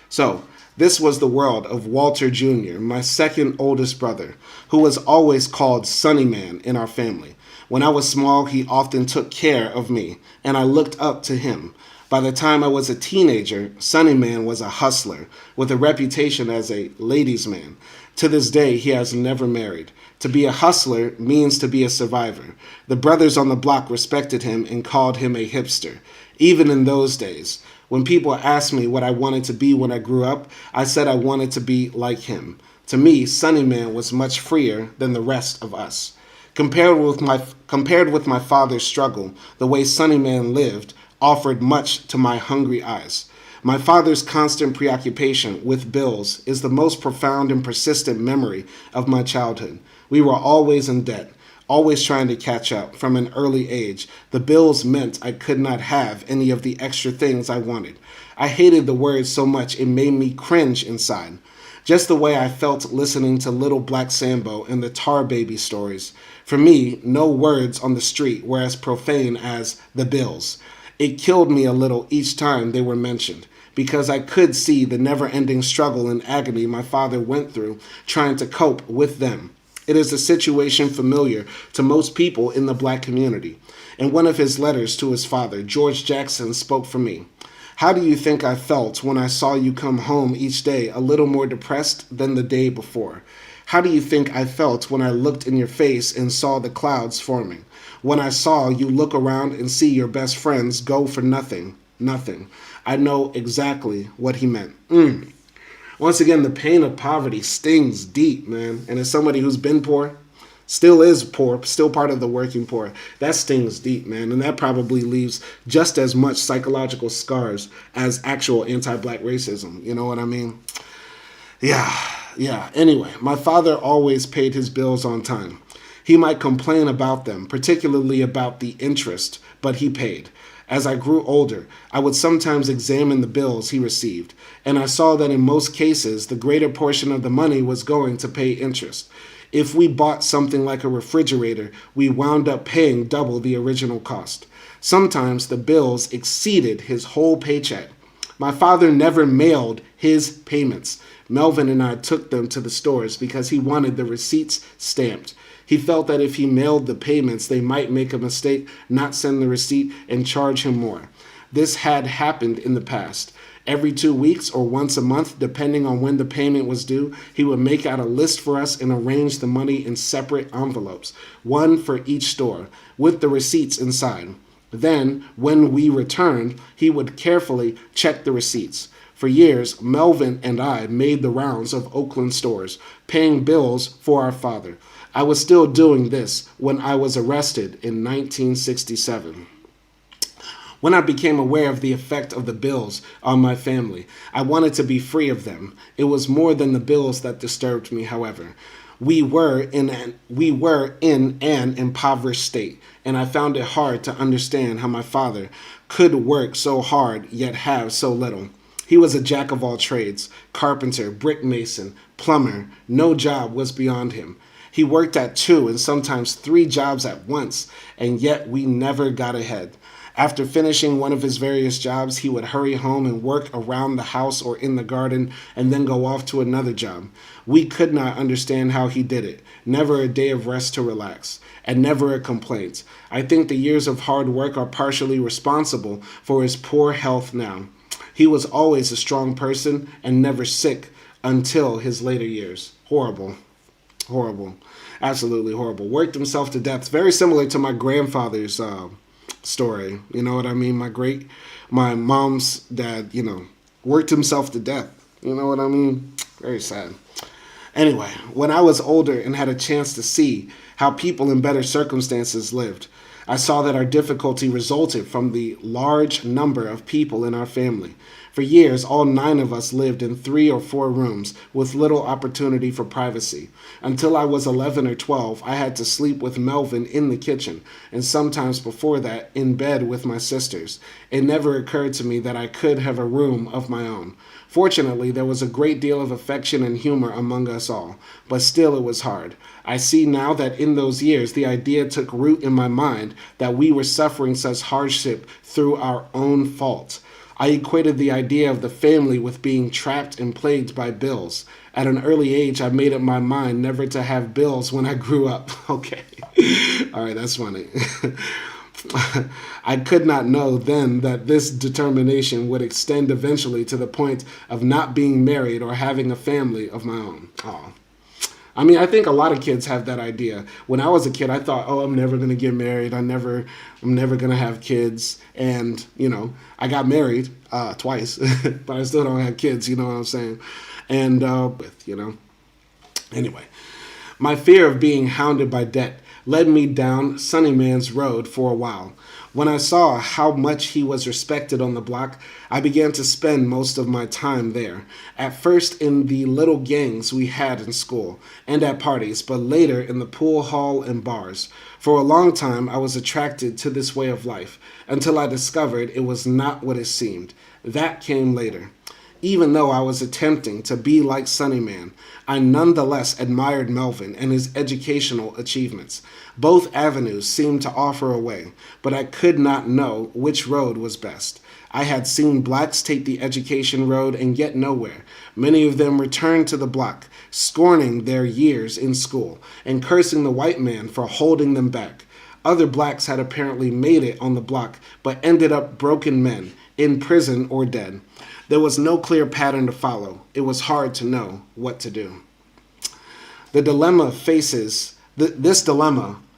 So this was the world of Walter Jr., my second oldest brother, who was always called Sonny Man in our family. When I was small, he often took care of me, and I looked up to him. By the time I was a teenager, Sonny Man was a hustler with a reputation as a ladies' man. To this day, he has never married. To be a hustler means to be a survivor. The brothers on the block respected him and called him a hipster. Even in those days, when people asked me what I wanted to be when I grew up, I said I wanted to be like him. To me, Sonny Man was much freer than the rest of us. Compared with my father's struggle, the way Sonny Man lived offered much to my hungry eyes. My father's constant preoccupation with bills is the most profound and persistent memory of my childhood. We were always in debt, always trying to catch up from an early age. The bills meant I could not have any of the extra things I wanted. I hated the word so much it made me cringe inside. Just the way I felt listening to Little Black Sambo and the Tar Baby stories. For me, no words on the street were as profane as the bills. It killed me a little each time they were mentioned, because I could see the never-ending struggle and agony my father went through trying to cope with them. It is a situation familiar to most people in the black community. In one of his letters to his father, George Jackson spoke for me. How do you think I felt when I saw you come home each day a little more depressed than the day before? How do you think I felt when I looked in your face and saw the clouds forming? When I saw you look around and see your best friends go for nothing. I know exactly what he meant. Once again, the pain of poverty stings deep, man. And as somebody who's been poor, still is poor, still part of the working poor, that stings deep, man. And that probably leaves just as much psychological scars as actual anti-black racism. You know what I mean? Yeah. Anyway, my father always paid his bills on time. He might complain about them, particularly about the interest, but he paid. As I grew older, I would sometimes examine the bills he received, and I saw that in most cases, the greater portion of the money was going to pay interest. If we bought something like a refrigerator, we wound up paying double the original cost. Sometimes the bills exceeded his whole paycheck. My father never mailed his payments. Melvin and I took them to the stores because he wanted the receipts stamped. He felt that if he mailed the payments, they might make a mistake, not send the receipt, and charge him more. This had happened in the past. Every 2 weeks or once a month, depending on when the payment was due, he would make out a list for us and arrange the money in separate envelopes, one for each store, with the receipts inside. Then, when we returned, he would carefully check the receipts. For years, Melvin and I made the rounds of Oakland stores, paying bills for our father. I was still doing this when I was arrested in 1967. When I became aware of the effect of the bills on my family, I wanted to be free of them. It was more than the bills that disturbed me, however. We were in an impoverished state, and I found it hard to understand how my father could work so hard yet have so little. He was a jack of all trades, carpenter, brick mason, plumber. No job was beyond him. He worked at 2 and sometimes 3 jobs at once, and yet we never got ahead. After finishing one of his various jobs, he would hurry home and work around the house or in the garden and then go off to another job. We could not understand how he did it. Never a day of rest to relax, and never a complaint. I think the years of hard work are partially responsible for his poor health now. He was always a strong person and never sick until his later years. Horrible. Horrible. Absolutely horrible. Worked himself to death. Very similar to my grandfather's story. You know what I mean? My mom's dad, worked himself to death. You know what I mean? Very sad. Anyway, when I was older and had a chance to see how people in better circumstances lived, I saw that our difficulty resulted from the large number of people in our family. For years, all 9 of us lived in 3 or 4 rooms with little opportunity for privacy. Until I was 11 or 12, I had to sleep with Melvin in the kitchen, and sometimes before that, in bed with my sisters. It never occurred to me that I could have a room of my own. Fortunately, there was a great deal of affection and humor among us all, but still it was hard. I see now that in those years, the idea took root in my mind that we were suffering such hardship through our own fault. I equated the idea of the family with being trapped and plagued by bills. At an early age, I made up my mind never to have bills when I grew up. Okay. All right, that's funny. I could not know then that this determination would extend eventually to the point of not being married or having a family of my own. Oh. I mean, I think a lot of kids have that idea. When I was a kid, I thought, I'm never going to get married. I'm never going to have kids. And, I got married twice, but I still don't have kids, you know what I'm saying? And, Anyway, my fear of being hounded by debt led me down Sunnyman's Road for a while. When I saw how much he was respected on the block, I began to spend most of my time there. At first in the little gangs we had in school and at parties, but later in the pool hall and bars. For a long time I was attracted to this way of life, until I discovered it was not what it seemed. That came later. Even though I was attempting to be like Sunnyman, I nonetheless admired Melvin and his educational achievements. Both avenues seemed to offer a way, but I could not know which road was best. I had seen blacks take the education road and get nowhere. Many of them returned to the block, scorning their years in school and cursing the white man for holding them back. Other blacks had apparently made it on the block, but ended up broken men, in prison or dead. There was no clear pattern to follow. It was hard to know what to do. This dilemma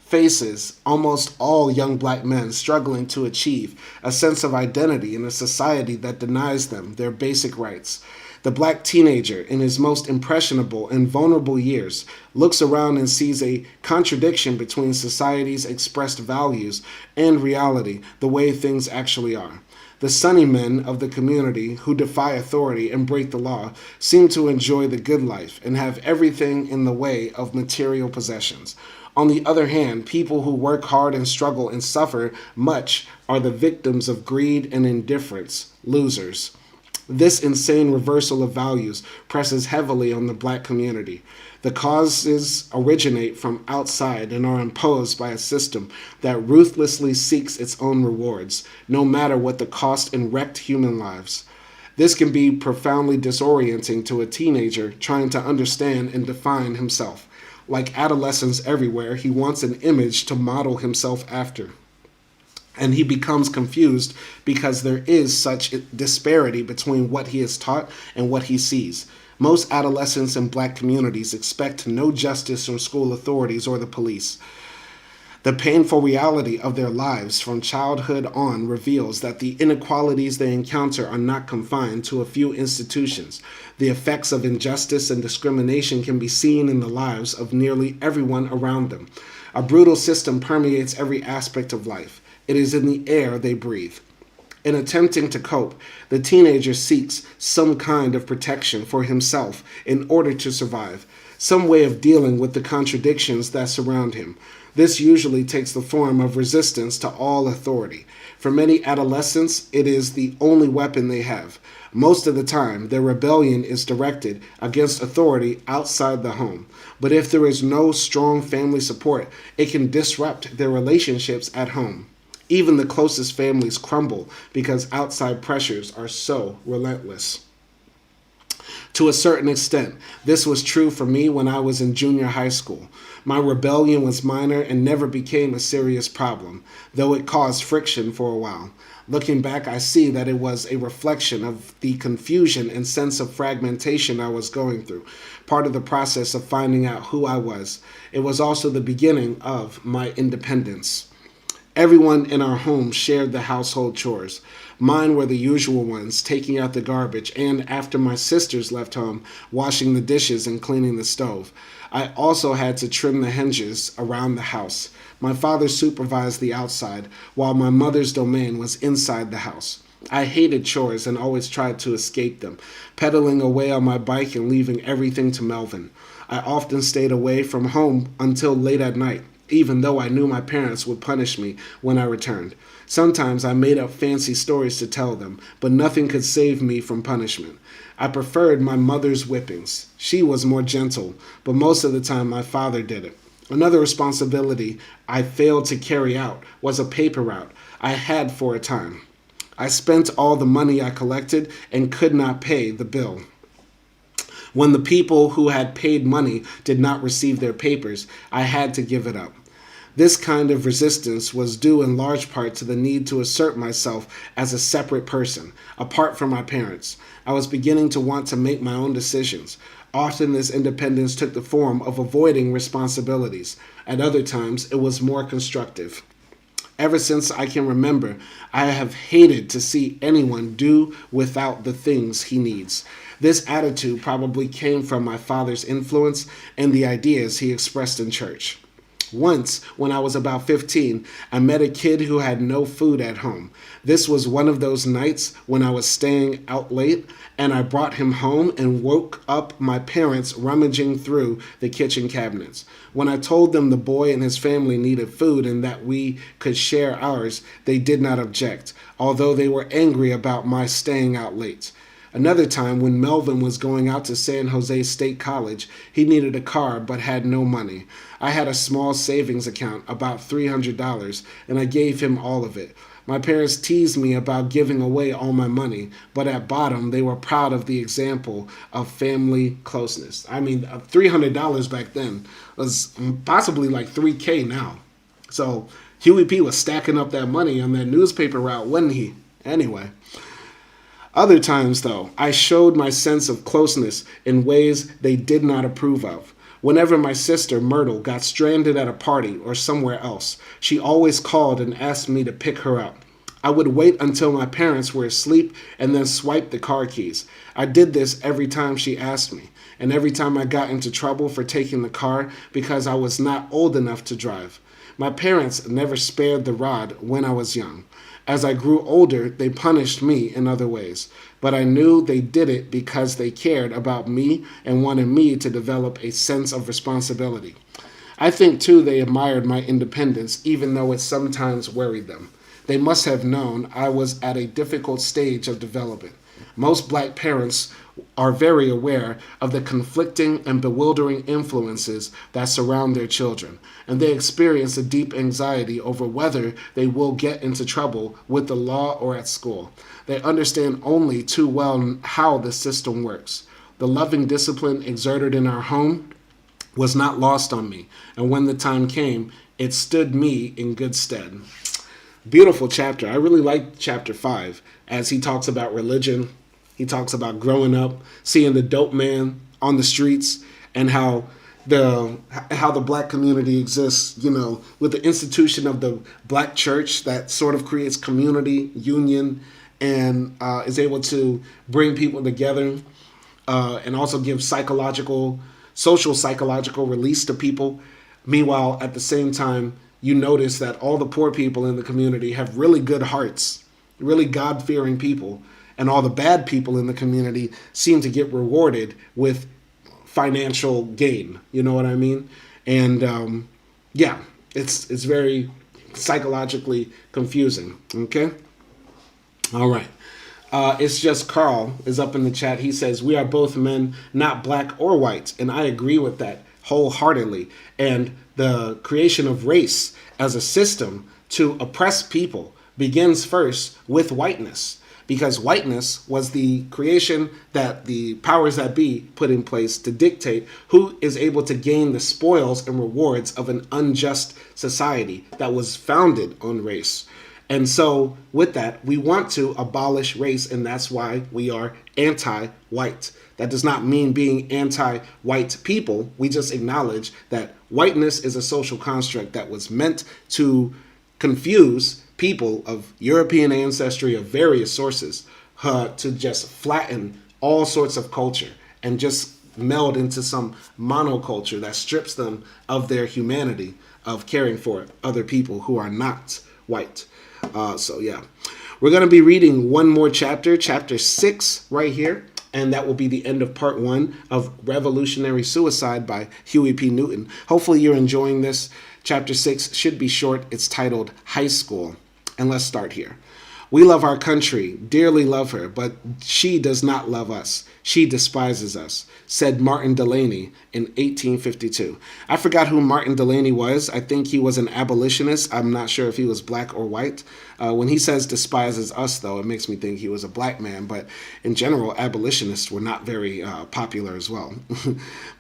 faces almost all young black men struggling to achieve a sense of identity in a society that denies them their basic rights. The black teenager, in his most impressionable and vulnerable years, looks around and sees a contradiction between society's expressed values and reality, the way things actually are. The sunny men of the community who defy authority and break the law seem to enjoy the good life and have everything in the way of material possessions. On the other hand, people who work hard and struggle and suffer much are the victims of greed and indifference, losers. This insane reversal of values presses heavily on the black community. The causes originate from outside and are imposed by a system that ruthlessly seeks its own rewards, no matter what the cost in wrecked human lives. This can be profoundly disorienting to a teenager trying to understand and define himself. Like adolescents everywhere, he wants an image to model himself after. And he becomes confused because there is such a disparity between what he is taught and what he sees. Most adolescents in black communities expect no justice from school authorities or the police. The painful reality of their lives from childhood on reveals that the inequalities they encounter are not confined to a few institutions. The effects of injustice and discrimination can be seen in the lives of nearly everyone around them. A brutal system permeates every aspect of life. It is in the air they breathe. In attempting to cope, the teenager seeks some kind of protection for himself in order to survive, some way of dealing with the contradictions that surround him. This usually takes the form of resistance to all authority. For many adolescents, it is the only weapon they have. Most of the time, their rebellion is directed against authority outside the home. But if there is no strong family support, it can disrupt their relationships at home. Even the closest families crumble because outside pressures are so relentless. To a certain extent, this was true for me when I was in junior high school. My rebellion was minor and never became a serious problem, though it caused friction for a while. Looking back, I see that it was a reflection of the confusion and sense of fragmentation I was going through, part of the process of finding out who I was. It was also the beginning of my independence. Everyone in our home shared the household chores. Mine were the usual ones, taking out the garbage, and after my sisters left home, washing the dishes and cleaning the stove. I also had to trim the hinges around the house. My father supervised the outside, while my mother's domain was inside the house. I hated chores and always tried to escape them, pedaling away on my bike and leaving everything to Melvin. I often stayed away from home until late at night, even though I knew my parents would punish me when I returned. Sometimes I made up fancy stories to tell them, but nothing could save me from punishment. I preferred my mother's whippings. She was more gentle, but most of the time my father did it. Another responsibility I failed to carry out was a paper route I had for a time. I spent all the money I collected and could not pay the bill. When the people who had paid money did not receive their papers, I had to give it up. This kind of resistance was due in large part to the need to assert myself as a separate person, apart from my parents. I was beginning to want to make my own decisions. Often this independence took the form of avoiding responsibilities. At other times, it was more constructive. Ever since I can remember, I have hated to see anyone do without the things he needs. This attitude probably came from my father's influence and the ideas he expressed in church. Once, when I was about 15, I met a kid who had no food at home. This was one of those nights when I was staying out late, and I brought him home and woke up my parents rummaging through the kitchen cabinets. When I told them the boy and his family needed food and that we could share ours, they did not object, although they were angry about my staying out late. Another time, when Melvin was going out to San Jose State College, he needed a car but had no money. I had a small savings account, about $300, and I gave him all of it. My parents teased me about giving away all my money, but at bottom, they were proud of the example of family closeness. I mean, $300 back then was possibly like $3K now. So Huey P was stacking up that money on that newspaper route, wasn't he? Anyway. Other times, though, I showed my sense of closeness in ways they did not approve of. Whenever my sister, Myrtle, got stranded at a party or somewhere else, she always called and asked me to pick her up. I would wait until my parents were asleep and then swipe the car keys. I did this every time she asked me, and every time I got into trouble for taking the car because I was not old enough to drive. My parents never spared the rod when I was young. As I grew older, they punished me in other ways, but I knew they did it because they cared about me and wanted me to develop a sense of responsibility. I think, too, they admired my independence, even though it sometimes worried them. They must have known I was at a difficult stage of development. Most black parents are very aware of the conflicting and bewildering influences that surround their children, and they experience a deep anxiety over whether they will get into trouble with the law or at school. They understand only too well how the system works. The loving discipline exerted in our home was not lost on me, and when the time came, it stood me in good stead. Beautiful chapter. I really like chapter 5 as he talks about religion. He talks about growing up, seeing the dope man on the streets, and the how the black community exists, with the institution of the black church that sort of creates community, union, and is able to bring people together, and also give social psychological release to people. Meanwhile, at the same time, you notice that all the poor people in the community have really good hearts, really God-fearing people, and all the bad people in the community seem to get rewarded with financial gain. You know what I mean? And yeah, it's very psychologically confusing. Okay. All right. It's just Carl is up in the chat. He says, we are both men, not black or white. And I agree with that wholeheartedly. And the creation of race as a system to oppress people begins first with whiteness. Because whiteness was the creation that the powers that be put in place to dictate who is able to gain the spoils and rewards of an unjust society that was founded on race. And so with that, we want to abolish race, and that's why we are anti-white. That does not mean being anti-white people. We just acknowledge that whiteness is a social construct that was meant to confuse people of European ancestry of various sources, to just flatten all sorts of culture and just meld into some monoculture that strips them of their humanity of caring for other people who are not white. So yeah, we're going to be reading one more chapter 6 right here, and that will be the end of part 1 of Revolutionary Suicide by Huey P. Newton. Hopefully you're enjoying this. Chapter 6 should be short. It's titled High School. And let's start here. We love our country, dearly love her, but she does not love us. She despises us, said Martin Delany in 1852. I forgot who Martin Delany was. I think he was an abolitionist. I'm not sure if he was black or white. When he says despises us, though, it makes me think he was a black man. But in general, abolitionists were not very popular as well.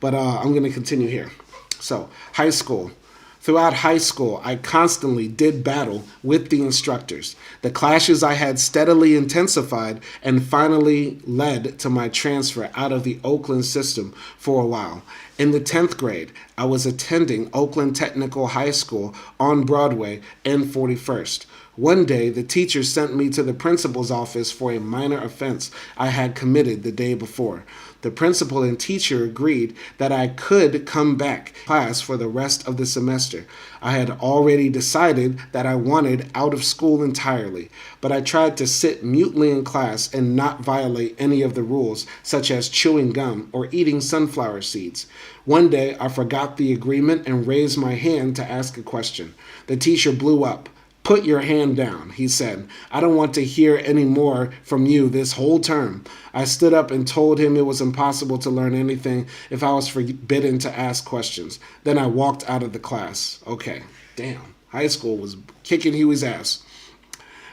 But I'm going to continue here. So, high school. Throughout high school, I constantly did battle with the instructors. The clashes I had steadily intensified and finally led to my transfer out of the Oakland system for a while. In the 10th grade, I was attending Oakland Technical High School on Broadway and 41st. One day, the teacher sent me to the principal's office for a minor offense I had committed the day before. The principal and teacher agreed that I could come back to class for the rest of the semester. I had already decided that I wanted out of school entirely, but I tried to sit mutely in class and not violate any of the rules, such as chewing gum or eating sunflower seeds. One day, I forgot the agreement and raised my hand to ask a question. The teacher blew up. Put your hand down, he said. I don't want to hear any more from you this whole term. I stood up and told him it was impossible to learn anything if I was forbidden to ask questions. Then I walked out of the class. Okay, damn. High school was kicking Huey's ass.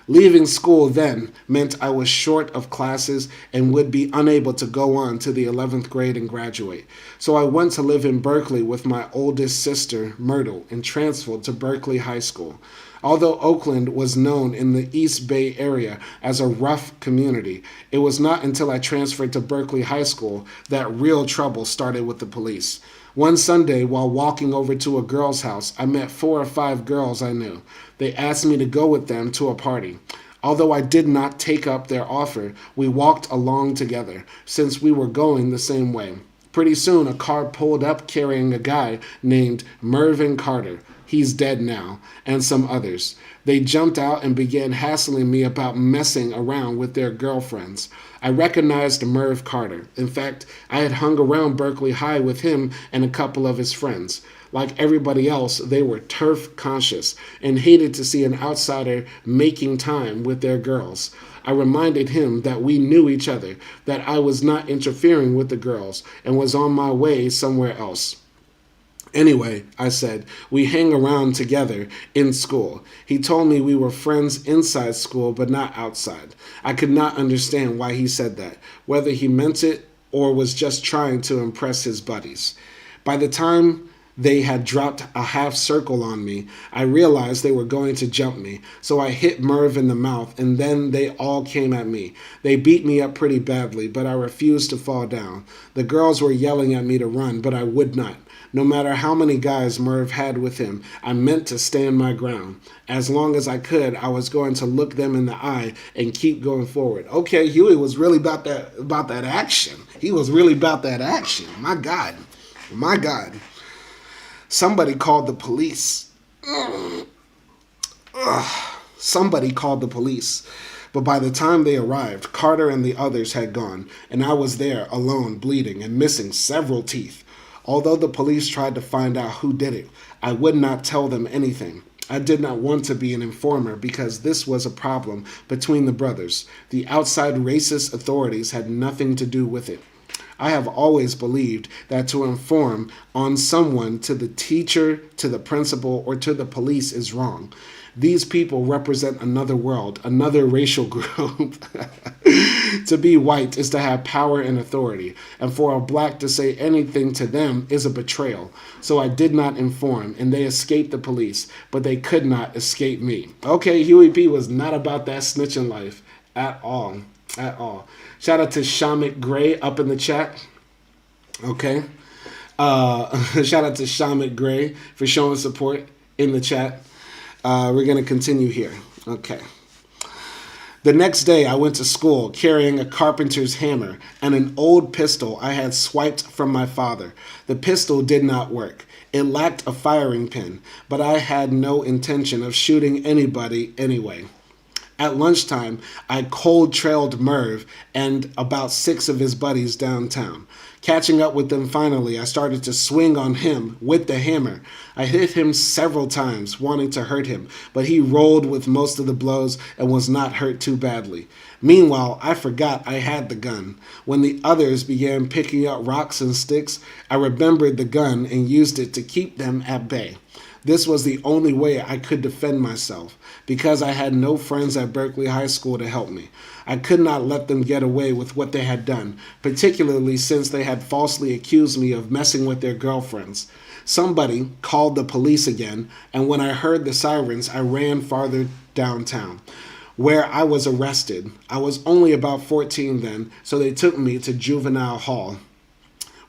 Leaving school then meant I was short of classes and would be unable to go on to the 11th grade and graduate. So I went to live in Berkeley with my oldest sister, Myrtle, and transferred to Berkeley High School. Although Oakland was known in the East Bay area as a rough community, it was not until I transferred to Berkeley High School that real trouble started with the police. One Sunday, while walking over to a girl's house, I met 4 or 5 girls I knew. They asked me to go with them to a party. Although I did not take up their offer, we walked along together, since we were going the same way. Pretty soon, a car pulled up carrying a guy named Mervyn Carter. He's dead now, and some others. They jumped out and began hassling me about messing around with their girlfriends. I recognized Merv Carter. In fact, I had hung around Berkeley High with him and a couple of his friends. Like everybody else, they were turf conscious and hated to see an outsider making time with their girls. I reminded him that we knew each other, that I was not interfering with the girls, and was on my way somewhere else. Anyway, I said, we hang around together in school. He told me we were friends inside school, but not outside. I could not understand why he said that, whether he meant it or was just trying to impress his buddies. By the time they had dropped a half circle on me. I realized they were going to jump me, so I hit Merv in the mouth, and then they all came at me. They beat me up pretty badly, but I refused to fall down. The girls were yelling at me to run, but I would not. No matter how many guys Merv had with him, I meant to stand my ground. As long as I could, I was going to look them in the eye and keep going forward. Okay, Huey was really about that action. He was really about that action. My God. My God. Somebody called the police. Somebody called the police. But by the time they arrived, Carter and the others had gone, and I was there alone, bleeding and missing several teeth. Although the police tried to find out who did it, I would not tell them anything. I did not want to be an informer because this was a problem between the brothers. The outside racist authorities had nothing to do with it. I have always believed that to inform on someone to the teacher, to the principal, or to the police is wrong. These people represent another world, another racial group. To be white is to have power and authority, and for a black to say anything to them is a betrayal. So I did not inform, and they escaped the police, but they could not escape me. Okay, Huey P was not about that snitching life at all. At all. Shout out to Shamit Gray up in the chat. Okay. Shout out to Shamit Gray for showing support in the chat. We're going to continue here. Okay. The next day, I went to school carrying a carpenter's hammer and an old pistol I had swiped from my father. The pistol did not work. It lacked a firing pin, but I had no intention of shooting anybody anyway. At lunchtime, I cold trailed Merv and about 6 of his buddies downtown. Catching up with them finally, I started to swing on him with the hammer. I hit him several times, wanting to hurt him, but he rolled with most of the blows and was not hurt too badly. Meanwhile, I forgot I had the gun. When the others began picking up rocks and sticks, I remembered the gun and used it to keep them at bay. This was the only way I could defend myself, because I had no friends at Berkeley High School to help me. I could not let them get away with what they had done, particularly since they had falsely accused me of messing with their girlfriends. Somebody called the police again, and when I heard the sirens, I ran farther downtown, where I was arrested. I was only about 14 then, so they took me to juvenile hall,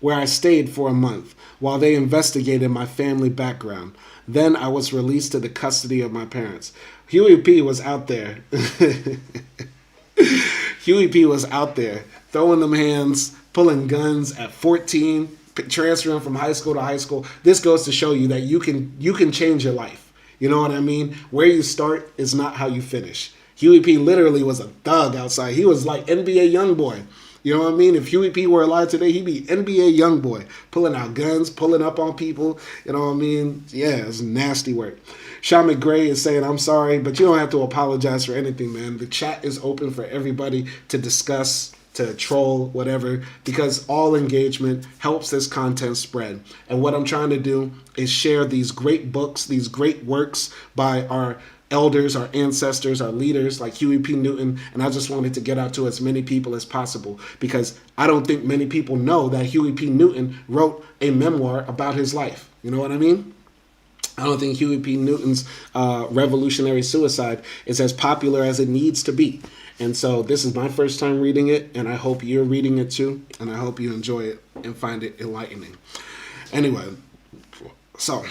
where I stayed for a month while they investigated my family background. Then I was released to the custody of my parents. Huey P was out there. Huey P was out there throwing them hands, pulling guns at 14, transferring from high school to high school. This goes to show you that you can change your life. You know what I mean? Where you start is not how you finish. Huey P literally was a thug outside. He was like NBA YoungBoy. You know what I mean? If Huey P were alive today, he'd be NBA YoungBoy, pulling out guns, pulling up on people. You know what I mean? Yeah, it's nasty work. Sean McGray is saying, I'm sorry, but you don't have to apologize for anything, man. The chat is open for everybody to discuss, to troll, whatever, because all engagement helps this content spread. And what I'm trying to do is share these great books, these great works by our elders, our ancestors, our leaders like Huey P. Newton, and I just wanted to get out to as many people as possible because I don't think many people know that Huey P. Newton wrote a memoir about his life. You know what I mean? I don't think Huey P. Newton's revolutionary suicide is as popular as it needs to be. And so this is my first time reading it, and I hope you're reading it too, and I hope you enjoy it and find it enlightening. Anyway, so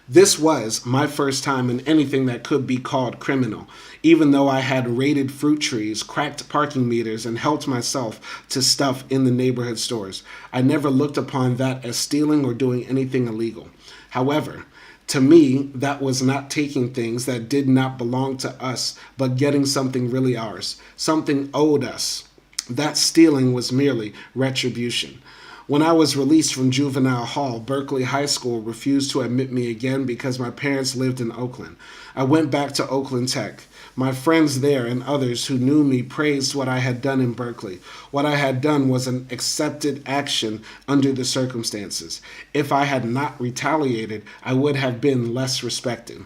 this was my first time in anything that could be called criminal, even though I had raided fruit trees, cracked parking meters, and helped myself to stuff in the neighborhood stores. I never looked upon that as stealing or doing anything illegal. However, to me, that was not taking things that did not belong to us, but getting something really ours, something owed us. That stealing was merely retribution. When I was released from juvenile hall, Berkeley High School refused to admit me again because my parents lived in Oakland. I went back to Oakland Tech. My friends there and others who knew me praised what I had done in Berkeley. What I had done was an accepted action under the circumstances. If I had not retaliated, I would have been less respected.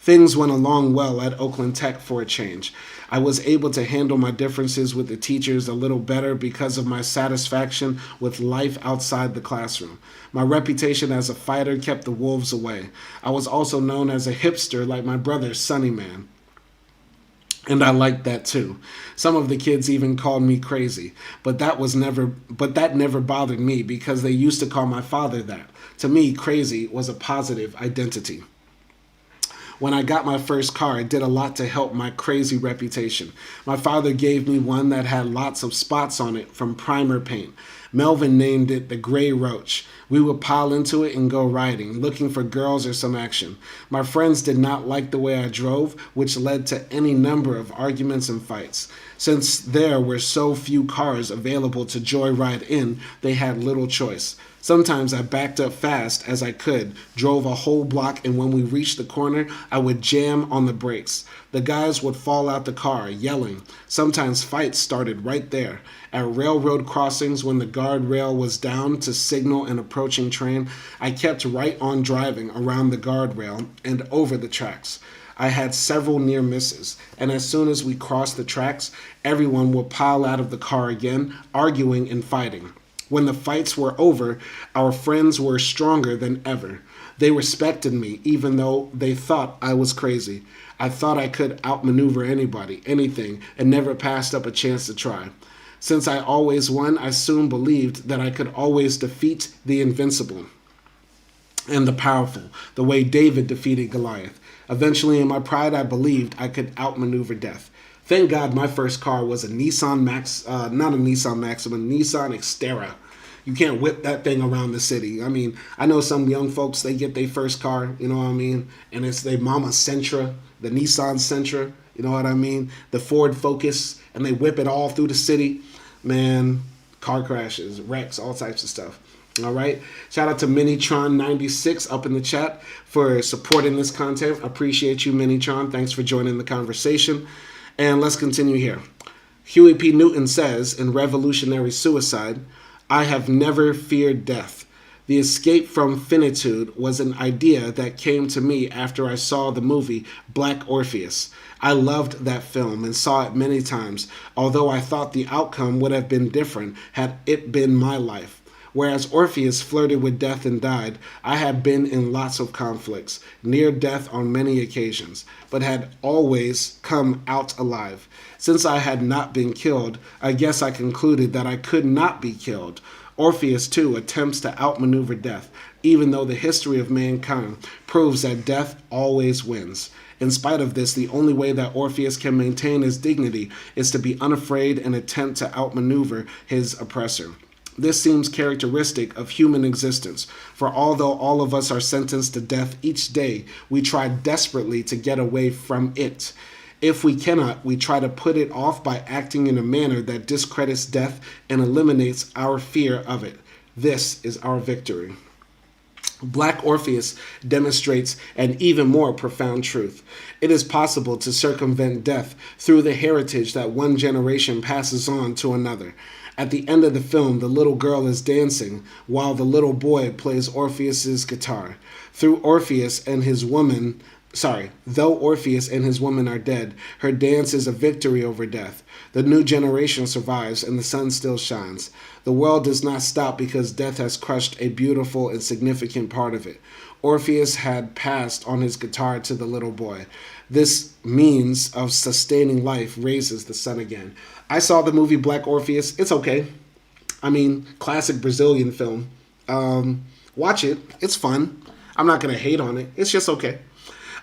Things went along well at Oakland Tech for a change. I was able to handle my differences with the teachers a little better because of my satisfaction with life outside the classroom. My reputation as a fighter kept the wolves away. I was also known as a hipster like my brother, Sunny Man. And I liked that too. Some of the kids even called me crazy, but that never bothered me because they used to call my father that. To me, crazy was a positive identity. When I got my first car, it did a lot to help my crazy reputation. My father gave me one that had lots of spots on it from primer paint. Melvin named it the Gray Roach. We would pile into it and go riding, looking for girls or some action. My friends did not like the way I drove, which led to any number of arguments and fights. Since there were so few cars available to joyride in, they had little choice. Sometimes I backed up fast as I could, drove a whole block, and when we reached the corner, I would jam on the brakes. The guys would fall out the car, yelling. Sometimes fights started right there. At railroad crossings, when the guardrail was down to signal an approaching train, I kept right on driving around the guardrail and over the tracks. I had several near misses, and as soon as we crossed the tracks, everyone would pile out of the car again, arguing and fighting. When the fights were over, our friends were stronger than ever. They respected me, even though they thought I was crazy. I thought I could outmaneuver anybody, anything, and never passed up a chance to try. Since I always won, I soon believed that I could always defeat the invincible and the powerful, the way David defeated Goliath. Eventually, in my pride, I believed I could outmaneuver death. Thank God my first car was a Nissan not a Nissan Maxima, a Nissan Xterra. You can't whip that thing around the city. I mean, I know some young folks, they get their first car, you know what I mean? And it's their mama Sentra, the Nissan Sentra, you know what I mean? The Ford Focus, and they whip it all through the city. Man, car crashes, wrecks, all types of stuff. All right. Shout out to Minitron96 up in the chat for supporting this content. Appreciate you, Minitron. Thanks for joining the conversation. And let's continue here. Huey P. Newton says in Revolutionary Suicide, I have never feared death. The escape from finitude was an idea that came to me after I saw the movie Black Orpheus. I loved that film and saw it many times, although I thought the outcome would have been different had it been my life. Whereas Orpheus flirted with death and died, I had been in lots of conflicts, near death on many occasions, but had always come out alive. Since I had not been killed, I guess I concluded that I could not be killed. Orpheus, too, attempts to outmaneuver death, even though the history of mankind proves that death always wins. In spite of this, the only way that Orpheus can maintain his dignity is to be unafraid and attempt to outmaneuver his oppressor. This seems characteristic of human existence, for although all of us are sentenced to death each day, we try desperately to get away from it. If we cannot, we try to put it off by acting in a manner that discredits death and eliminates our fear of it. This is our victory. Black Orpheus demonstrates an even more profound truth. It is possible to circumvent death through the heritage that one generation passes on to another. At the end of the film, the little girl is dancing while the little boy plays Orpheus's guitar. Though Orpheus and his woman are dead, her dance is a victory over death. The new generation survives and the sun still shines. The world does not stop because death has crushed a beautiful and significant part of it. Orpheus had passed on his guitar to the little boy. This means of sustaining life raises the sun again. I saw the movie Black Orpheus. It's okay. I mean, classic Brazilian film. Watch it. It's fun. I'm not going to hate on it. It's just okay.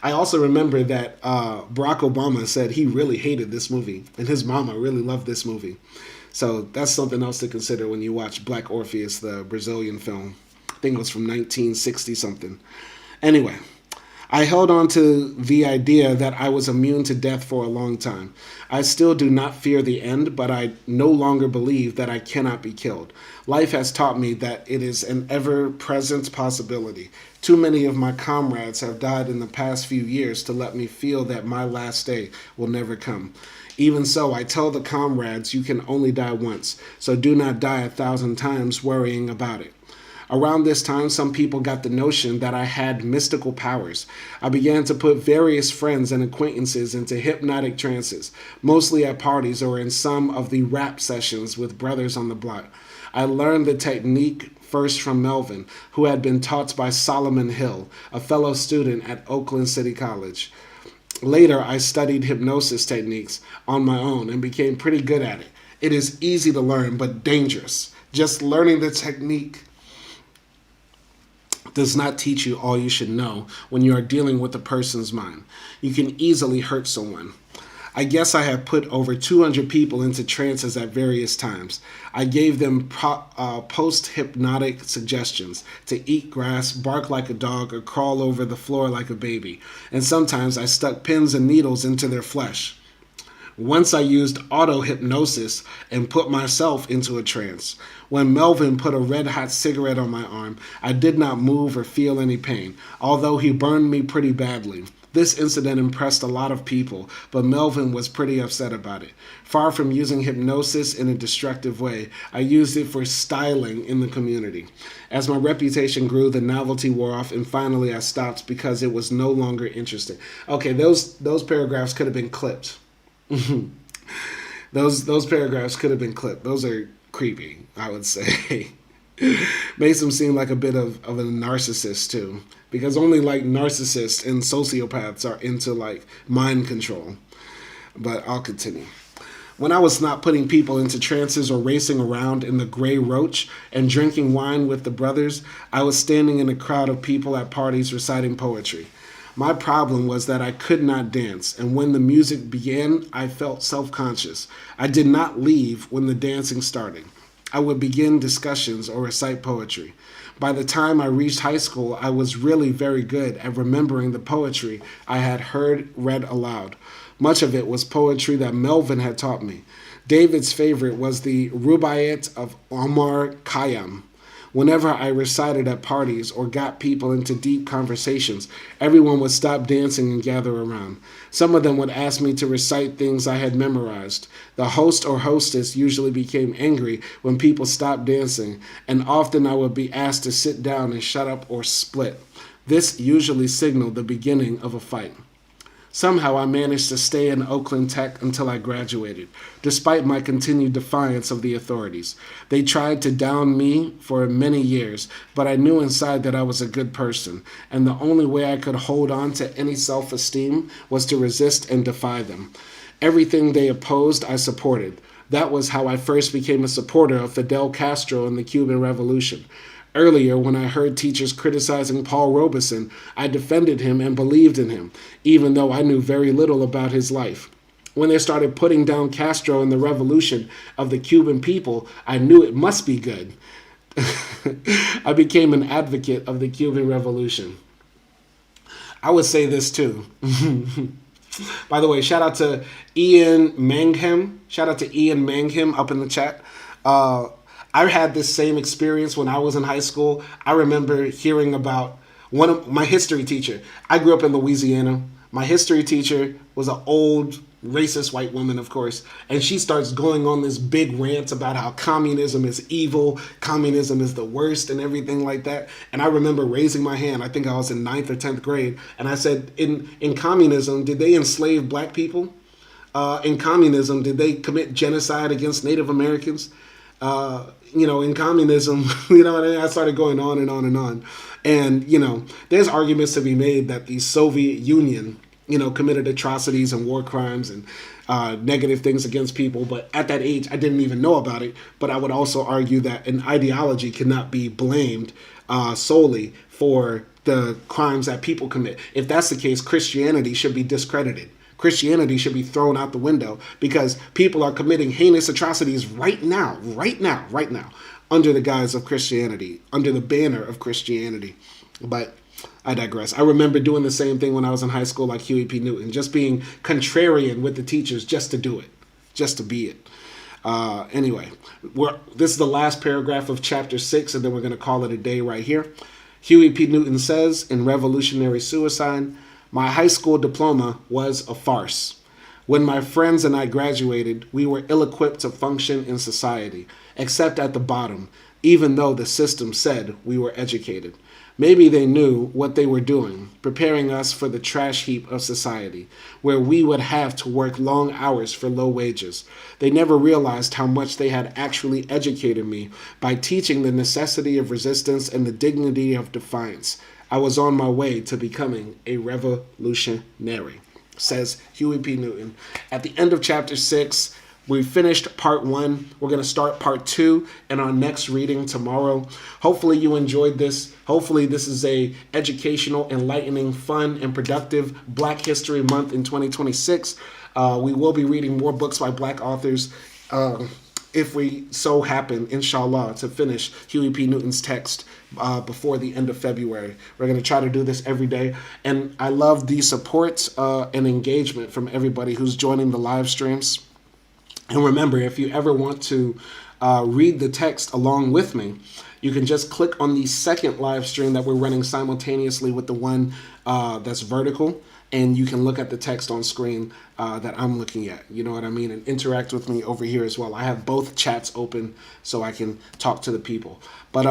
I also remember that Barack Obama said he really hated this movie, and his mama really loved this movie. So that's something else to consider when you watch Black Orpheus, the Brazilian film. I think it was from 1960-something. Anyway, I held on to the idea that I was immune to death for a long time. I still do not fear the end, but I no longer believe that I cannot be killed. Life has taught me that it is an ever-present possibility. Too many of my comrades have died in the past few years to let me feel that my last day will never come. Even so, I tell the comrades you can only die once, so do not die 1,000 times worrying about it. Around this time, some people got the notion that I had mystical powers. I began to put various friends and acquaintances into hypnotic trances, mostly at parties or in some of the rap sessions with brothers on the block. I learned the technique first from Melvin, who had been taught by Solomon Hill, a fellow student at Oakland City College. Later, I studied hypnosis techniques on my own and became pretty good at it. It is easy to learn, but dangerous. Just learning the technique does not teach you all you should know when you are dealing with a person's mind. You can easily hurt someone. I guess I have put over 200 people into trances at various times. I gave them post-hypnotic suggestions to eat grass, bark like a dog, or crawl over the floor like a baby. And sometimes I stuck pins and needles into their flesh. Once I used auto-hypnosis and put myself into a trance. When Melvin put a red-hot cigarette on my arm, I did not move or feel any pain, although he burned me pretty badly. This incident impressed a lot of people, but Melvin was pretty upset about it. Far from using hypnosis in a destructive way, I used it for styling in the community. As my reputation grew, the novelty wore off, and finally I stopped because it was no longer interesting. Okay, those paragraphs could have been clipped. Those paragraphs could have been clipped. Those are creepy, I would say. Makes him seem like a bit of a narcissist too, because only like narcissists and sociopaths are into like mind control. But I'll continue. When I was not putting people into trances or racing around in the gray roach and drinking wine with the brothers, I was standing in a crowd of people at parties reciting poetry. My problem was that I could not dance, and when the music began, I felt self-conscious. I did not leave when the dancing started. I would begin discussions or recite poetry. By the time I reached high school, I was really very good at remembering the poetry I had heard read aloud. Much of it was poetry that Melvin had taught me. David's favorite was the Rubaiyat of Omar Khayyam. Whenever I recited at parties or got people into deep conversations, everyone would stop dancing and gather around. Some of them would ask me to recite things I had memorized. The host or hostess usually became angry when people stopped dancing, and often I would be asked to sit down and shut up or split. This usually signaled the beginning of a fight. Somehow I managed to stay in Oakland Tech until I graduated, despite my continued defiance of the authorities. They tried to down me for many years, but I knew inside that I was a good person, and the only way I could hold on to any self-esteem was to resist and defy them. Everything they opposed, I supported. That was how I first became a supporter of Fidel Castro and the Cuban Revolution. Earlier, when I heard teachers criticizing Paul Robeson, I defended him and believed in him, even though I knew very little about his life. When they started putting down Castro and the revolution of the Cuban people, I knew it must be good. I became an advocate of the Cuban Revolution. I would say this too. By the way, shout out to Ian Manghem. Shout out to Ian Manghem up in the chat. I had this same experience when I was in high school. I remember hearing about one of my history teacher. I grew up in Louisiana. My history teacher was an old racist white woman, of course, and she starts going on this big rant about how communism is evil, communism is the worst, and everything like that. And I remember raising my hand. I think I was in 9th or 10th grade, and I said, in communism, did they enslave black people? In communism, did they commit genocide against Native Americans? In communism, I started going on and on and on. And, there's arguments to be made that the Soviet Union, committed atrocities and war crimes and negative things against people. But at that age, I didn't even know about it. But I would also argue that an ideology cannot be blamed solely for the crimes that people commit. If that's the case, Christianity should be discredited. Christianity should be thrown out the window because people are committing heinous atrocities right now, under the guise of Christianity, under the banner of Christianity. But I digress. I remember doing the same thing when I was in high school like Huey P. Newton, just being contrarian with the teachers just to do it, just to be it. Anyway, this is the last paragraph of chapter 6, and then we're going to call it a day right here. Huey P. Newton says in Revolutionary Suicide, "My high school diploma was a farce. When my friends and I graduated, we were ill equipped to function in society, except at the bottom, even though the system said we were educated. Maybe they knew what they were doing, preparing us for the trash heap of society, where we would have to work long hours for low wages. They never realized how much they had actually educated me by teaching the necessity of resistance and the dignity of defiance. I was on my way to becoming a revolutionary, says Huey P. Newton. At the end of chapter 6, we finished part 1. We're going to start part 2 in our next reading tomorrow. Hopefully you enjoyed this. Hopefully this is a educational, enlightening, fun, and productive Black History Month in 2026. We will be reading more books by Black authors if we so happen, inshallah, to finish Huey P. Newton's text before the end of February. We're going to try to do this every day. And I love the support and engagement from everybody who's joining the live streams. And remember, if you ever want to read the text along with me, you can just click on the second live stream that we're running simultaneously with the one that's vertical, and you can look at the text on screen that I'm looking at. You know what I mean? And interact with me over here as well. I have both chats open so I can talk to the people. But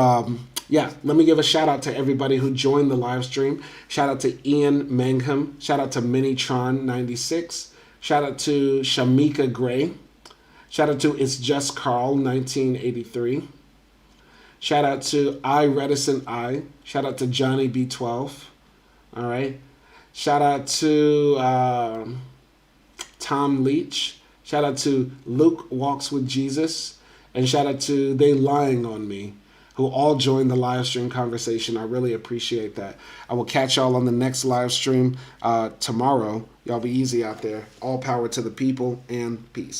yeah, let me give a shout out to everybody who joined the live stream. Shout out to Ian Mangham. Shout out to Minitron96. Shout out to Shamika Gray. Shout out to It's Just Carl 1983. Shout out to I Reticent I. Shout out to Johnny B12. All right. Shout out to Tom Leach. Shout out to Luke Walks with Jesus. And shout out to They Lying on Me, who all joined the live stream conversation. I really appreciate that. I will catch y'all on the next live stream tomorrow. Y'all be easy out there. All power to the people and peace.